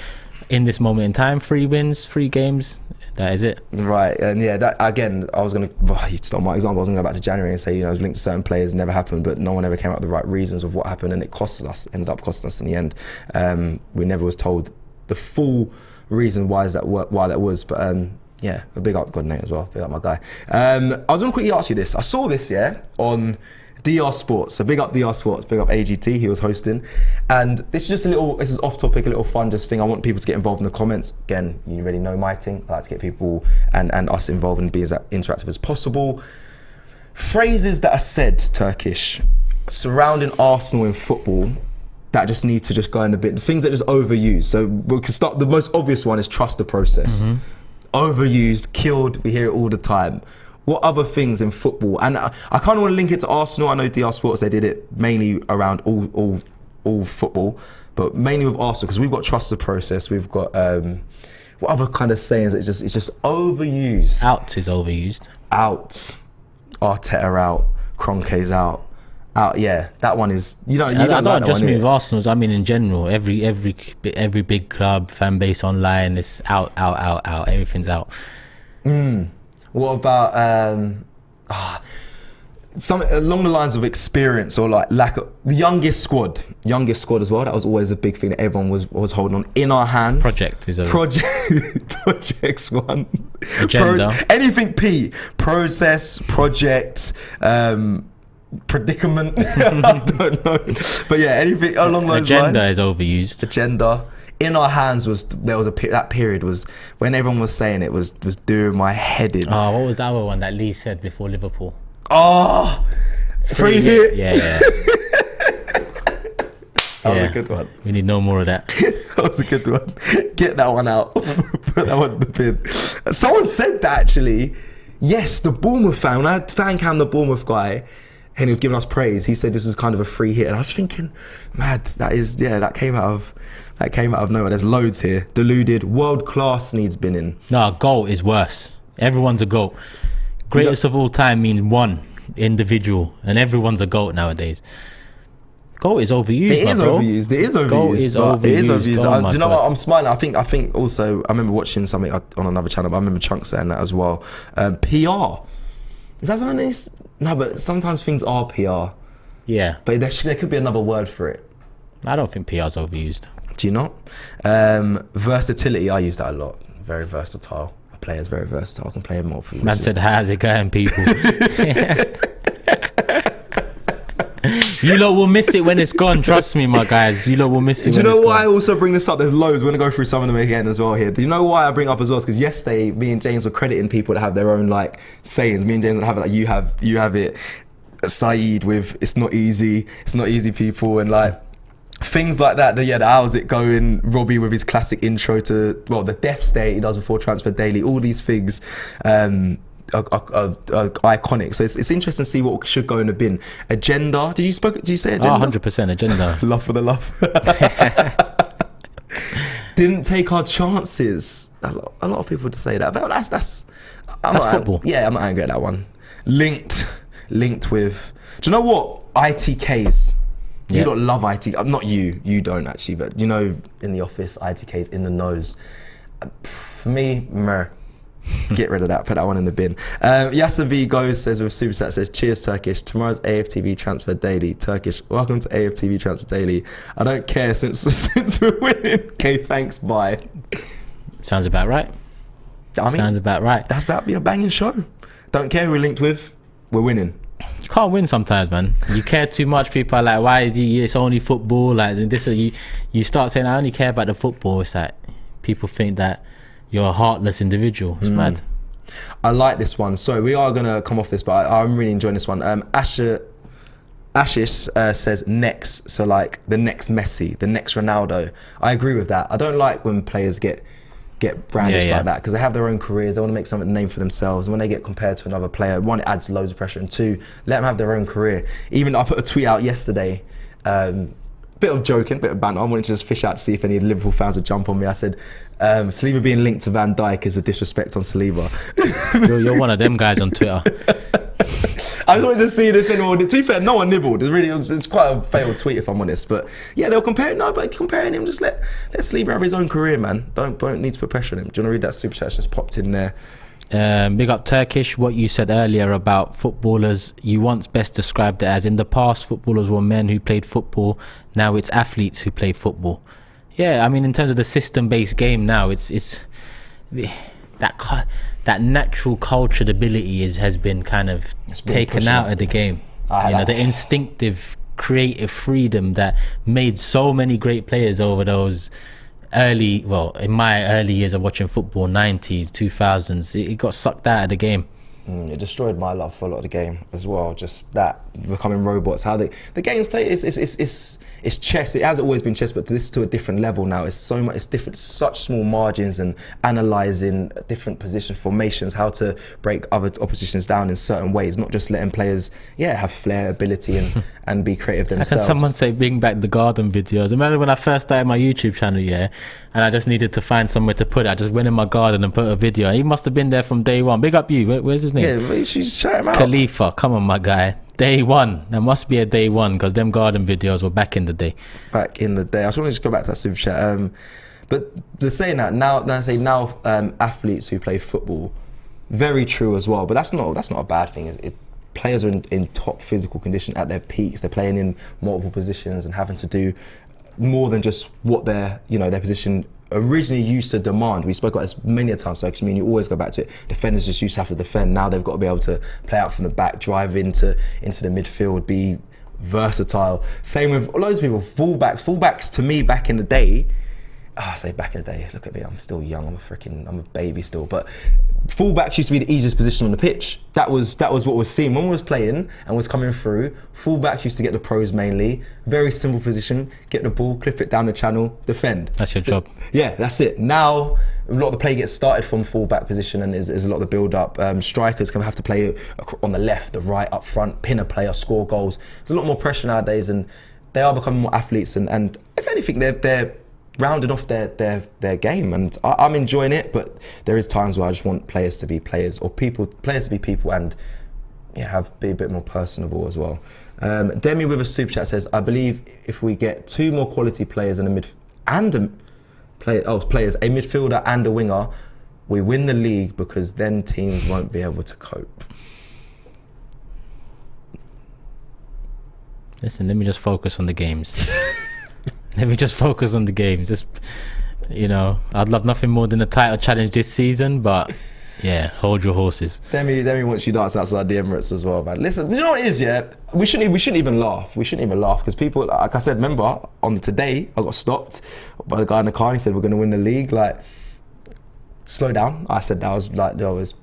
in this moment in time, 3 wins, 3 games, that is it. Right, and yeah, that again, I was going to, you stole my example, I was going to go back to January and say, you know, linked to certain players, never happened, but no one ever came up with the right reasons of what happened, and it ended up costing us in the end. We never was told the full reason why that was, but yeah, a big up God Nate as well, big up my guy. I was going to quickly ask you this. I saw this, on DR Sports, so big up DR Sports, big up AGT, he was hosting, and this is just this is off topic, a little fun just thing. I want people to get involved in the comments. Again, you already know my thing, I like to get people and us involved and be as interactive as possible. Phrases that are said, Turkish, surrounding Arsenal in football that just need to just go in a bit, things that just overused. So we can start, the most obvious one is trust the process. Overused, killed, we hear it all the time. What other things in football? And I kind of want to link it to Arsenal. I know DR Sports, they did it mainly around all football, but mainly with Arsenal, because we've got trust the process. We've got what other kind of sayings? It's just overused. Out is overused. Out, Arteta out, Kroenke's out. Yeah, that one is. You don't. I don't just mean with Arsenal. I mean in general. Every big club, fan base online is out. Everything's out. What about some along the lines of experience, or like lack of the youngest squad as well? That was always a big thing that everyone was holding on in our hands. Project's one. Agenda. Anything P. Process, project, predicament. I don't know, but yeah, anything along those lines. Agenda is overused. Agenda. In our hands that period was when everyone was saying it was doing my head in. Oh, what was the other one that Lee said before Liverpool? Oh, free hit. Yeah. That was a good one. We need no more of that. That was a good one. Get that one out. Put that one in the bin. Someone said that actually. Yes, the Bournemouth fan. When I had fan cam the Bournemouth guy, and he was giving us praise, he said this was kind of a free hit, and I was thinking, mad. That came out of nowhere. There's loads here. Deluded. World class needs binning. No, GOAT is worse. Everyone's a GOAT. Greatest of all time means one individual, and everyone's a GOAT nowadays. GOAT is overused. It is overused. Do you know what? I'm smiling. I think also, I remember watching something on another channel, but I remember Chunk saying that as well. PR. Is that something that's... No, but sometimes things are PR. Yeah. But there could be another word for it. I don't think PR is overused. Do you not? Versatility, I use that a lot. Very versatile. A player's very versatile. I can play in more positions. Man said, how's it going, people? You lot will miss it when it's gone. Trust me, my guys. You lot will miss it. Do you know why I also bring this up? There's loads. We're going to go through some of them again as well here. Do you know why I bring up as well? Because yesterday, me and James were crediting people that have their own like sayings. Me and James would have it like, you have it, Saeed, with it's not easy people, and like things like that. The how's it going? Robbie with his classic intro to the death state he does before Transfer Daily. All these things are iconic. So it's interesting to see what should go in the bin. Agenda. Did you say agenda? 100% agenda. Love for the love. Didn't take our chances. A lot of people would say that. But that's football. I'm not angry at that one. Linked with. Do you know what? ITKs. You don't love IT. Not you. You don't actually. But you know, in the office, ITKs in the nose. For me, meh. Get rid of that. Put that one in the bin. Yasser V goes says with super chat says, cheers Turkish. Tomorrow's AFTV transfer daily. Turkish, welcome to AFTV transfer daily. I don't care since we're winning. Okay, thanks. Bye. Sounds about right. Sounds about right. That'd be a banging show. Don't care who we're linked with. We're winning. You can't win sometimes, man. You care too much. People are like, why do you, it's only football? Like this, you start saying I only care about the football. It's like people think that you're a heartless individual. It's mad. I like this one. So we are gonna come off this, but I'm really enjoying this one. Ashish says next, so like the next Messi, the next Ronaldo. I agree with that. I don't like when players get brandished like that, because they have their own careers. They want to make something name for themselves. And when they get compared to another player, one, it adds loads of pressure, and two, let them have their own career. Even I put a tweet out yesterday. Bit of joking, bit of banter. I wanted to just fish out to see if any Liverpool fans would jump on me. I said, Saliba being linked to Van Dijk is a disrespect on Saliba. You're one of them guys on Twitter. I just wanted to see if anyone. To be fair, no one nibbled. It's quite a failed tweet if I'm honest. But yeah, they'll compare. No, but comparing him, just let Saliba have his own career, man. Don't need to put pressure on him. Do you want to read that super chat just popped in there? Big up Turkish. What you said earlier about footballers, you once best described it as, in the past footballers were men who played football, now it's athletes who play football. Yeah, I mean, in terms of the system-based game now, it's that natural cultured ability has been kind of taken out of the game. The instinctive creative freedom that made so many great players over those in my early years of watching football, 90s, 2000s, it got sucked out of the game. It destroyed my love for a lot of the game as well. Just that becoming robots, how the game's played. It's chess. It has always been chess, but this is to a different level now. It's so much. It's different. Such small margins and analysing different position formations, how to break other oppositions down in certain ways. Not just letting players, have flair, ability, and be creative themselves. How can someone say bring back the garden videos? I remember when I first started my YouTube channel, and I just needed to find somewhere to put it. I just went in my garden and put a video. He must have been there from day one. Big up you. Where's his name? Yeah, you should shout him out. Khalifa, come on, my guy. Day one. There must be a day one, because them garden videos were back in the day. Back in the day. I just want to go back to that super chat. But to saying that now, athletes who play football, very true as well. But that's not a bad thing. Players are in top physical condition at their peaks. They're playing in multiple positions and having to do more than just what their position originally used to demand. We spoke about this many a time, so you always go back to it. Defenders just used to have to defend. Now they've got to be able to play out from the back, drive into the midfield, be versatile. Same with loads of people. Fullbacks to me back in the day. I say back in the day. Look at me. I'm still young. I'm a baby still. But fullbacks used to be the easiest position on the pitch. That was what we're seeing when we was playing and was coming through. Fullbacks used to get the pros mainly. Very simple position. Get the ball, clip it down the channel, defend. That's your job. Yeah, that's it. Now a lot of the play gets started from fullback position, and there's a lot of the build up. Strikers can have to play on the left, the right, up front, pin a player, score goals. There's a lot more pressure nowadays, and they are becoming more athletes. And if anything, they're rounding off their game, and I'm enjoying it. But there is times where I just want players to be players, or players to be people, and be a bit more personable as well. Demi with a super chat says, I believe if we get two more quality players and players, a midfielder and a winger, we win the league, because then teams won't be able to cope. Listen, let me just focus on the games. Let me just focus on the games. Just, I'd love nothing more than a title challenge this season, but yeah, hold your horses. Demi wants you dance outside the Emirates as well, man. Listen, you know what it is, we shouldn't even laugh. We shouldn't even laugh, because people, like I said, remember on today I got stopped by the guy in the car, and he said we're going to win the league. Like, slow down. I said that was like,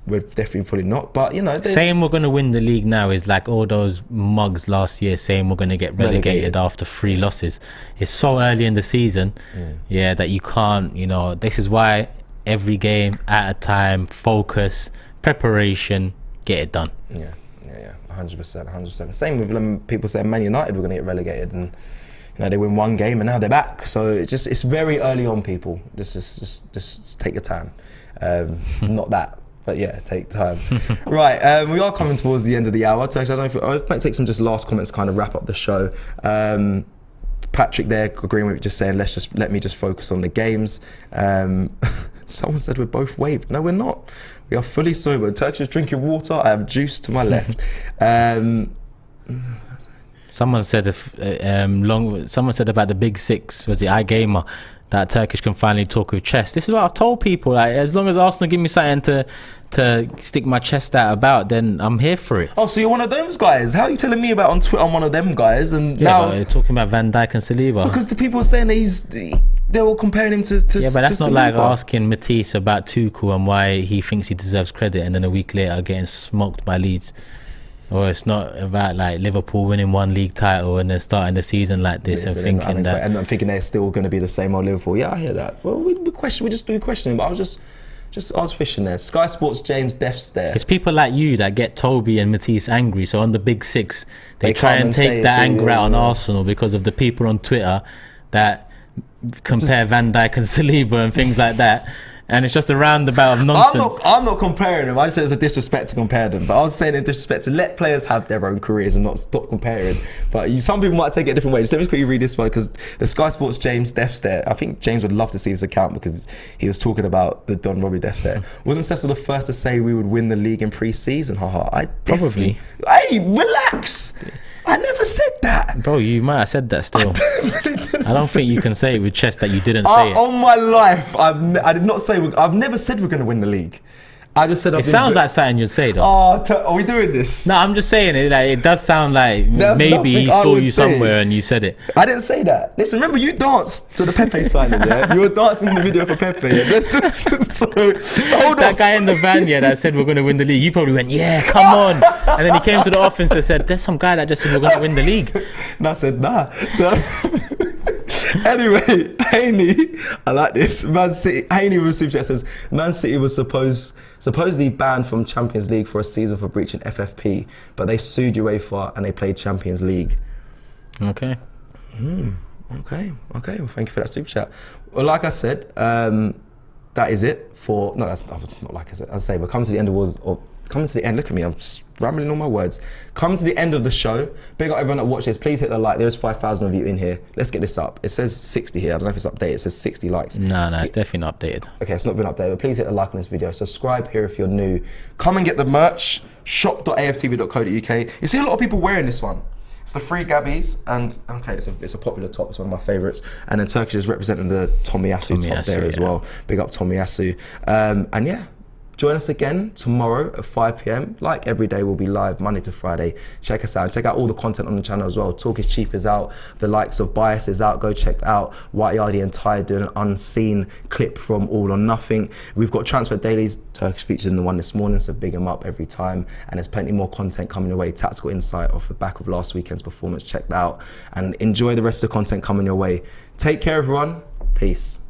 we're definitely probably not. But saying we're going to win the league now is like all those mugs last year saying we're going to get relegated after 3 losses. It's so early in the season, that you can't. This is why every game at a time, focus, preparation, get it done. Yeah, 100%. Same with people saying Man United were going to get relegated, and they win one game and now they're back. So it's very early on, people. Just take your time. Not that. But yeah, take time. Right, we are coming towards the end of the hour. Turkish, I don't know if I might take some just last comments to kind of wrap up the show. Patrick there agreeing with just saying, let me just focus on the games. Someone said we're both waved. No, we're not. We are fully sober. Turkish is drinking water. I have juice to my left. Someone said someone said about the big six, was it iGamer, that Turkish can finally talk with chess. This is what I've told people, like, as long as Arsenal give me something to stick my chest out about, then I'm here for it. Oh, so you're one of those guys? How are you telling me about on Twitter I'm one of them guys? And yeah, now but they're talking about Van Dijk and Saliba. Because the people are saying that they're all comparing him to yeah, but that's not Saliba. like asking Matisse about Tuchel and why he thinks he deserves credit, and then a week later getting smoked by Leeds. Or it's not about like Liverpool winning one league title and then starting the season like this and thinking that. And I'm thinking they're still going to be the same old Liverpool. Yeah, I hear that. Well, we just do questioning, but I was fishing there. Sky Sports James Def's there. It's people like you that get Toby and Matisse angry. So on the big six, they try and take that anger out on Arsenal because of the people on Twitter that compare Van Dijk and Saliba and things like that. And it's just a roundabout of nonsense. I'm not comparing them. I just said it's a disrespect to compare them. But I was saying in disrespect to let players have their own careers and not stop comparing. But some people might take it a different way. Just let me quickly read this one, because the Sky Sports James Def's there. I think James would love to see this account because he was talking about the Don Robbie Def's there. Wasn't Cecil the first to say we would win the league in pre-season? Haha. I Probably. Hey, relax. I never said that. Bro, you might have said that still. I don't think you can say it with chest that you didn't say it. On my life, I did not say, I've never said we're going to win the league. I just said... It sounds like something you'd say though. Are we doing this? No, I'm just saying it. Like, it does sound like maybe he saw you somewhere and you said it. I didn't say that. Listen, remember you danced to the Pepe signing, yeah? You were dancing in the video for Pepe. Yeah? So, hold that on. guy in the van, yeah, that said we're going to win the league, you probably went, yeah, come on. And then he came to the office and said, there's some guy that just said we're going to win the league. And I said, nah. Anyway, Haney, I like this. Man City, Haney with Super Chat says, Man City was supposedly banned from Champions League for a season for breaching FFP, but they sued UEFA and they played Champions League. Okay. Okay. Well, thank you for that Super Chat. Well, like I said, that is it for... No, that's not like I said. I'll say we're coming to the end coming to the end. Look at me, I'm just rambling on my words. Coming to the end of the show. Big up everyone that watched this. Please hit the like. There's 5,000 of you in here. Let's get this up. It says 60 here. I don't know if it's updated. It says 60 likes. No, it's definitely not updated. Okay, it's not been updated, but please hit the like on this video. Subscribe here if you're new. Come and get the merch. shop.aftv.co.uk. You see a lot of people wearing this one. It's the free Gabbies, and okay, it's a popular top. It's one of my favourites. And then Turkish is representing the Tomiyasu top there as well. Big up Tomiyasu. And yeah. Join us again tomorrow at 5 p.m. Like every day, we'll be live Monday to Friday. Check us out. Check out all the content on the channel as well. Talk is Cheap is out. The likes of Bias is out. Go check out White Yardie and Ty doing an unseen clip from All or Nothing. We've got Transfer Dailies. Turkish featured in the one this morning, so big them up every time. And there's plenty more content coming your way. Tactical insight off the back of last weekend's performance. Check that out. And enjoy the rest of the content coming your way. Take care, everyone. Peace.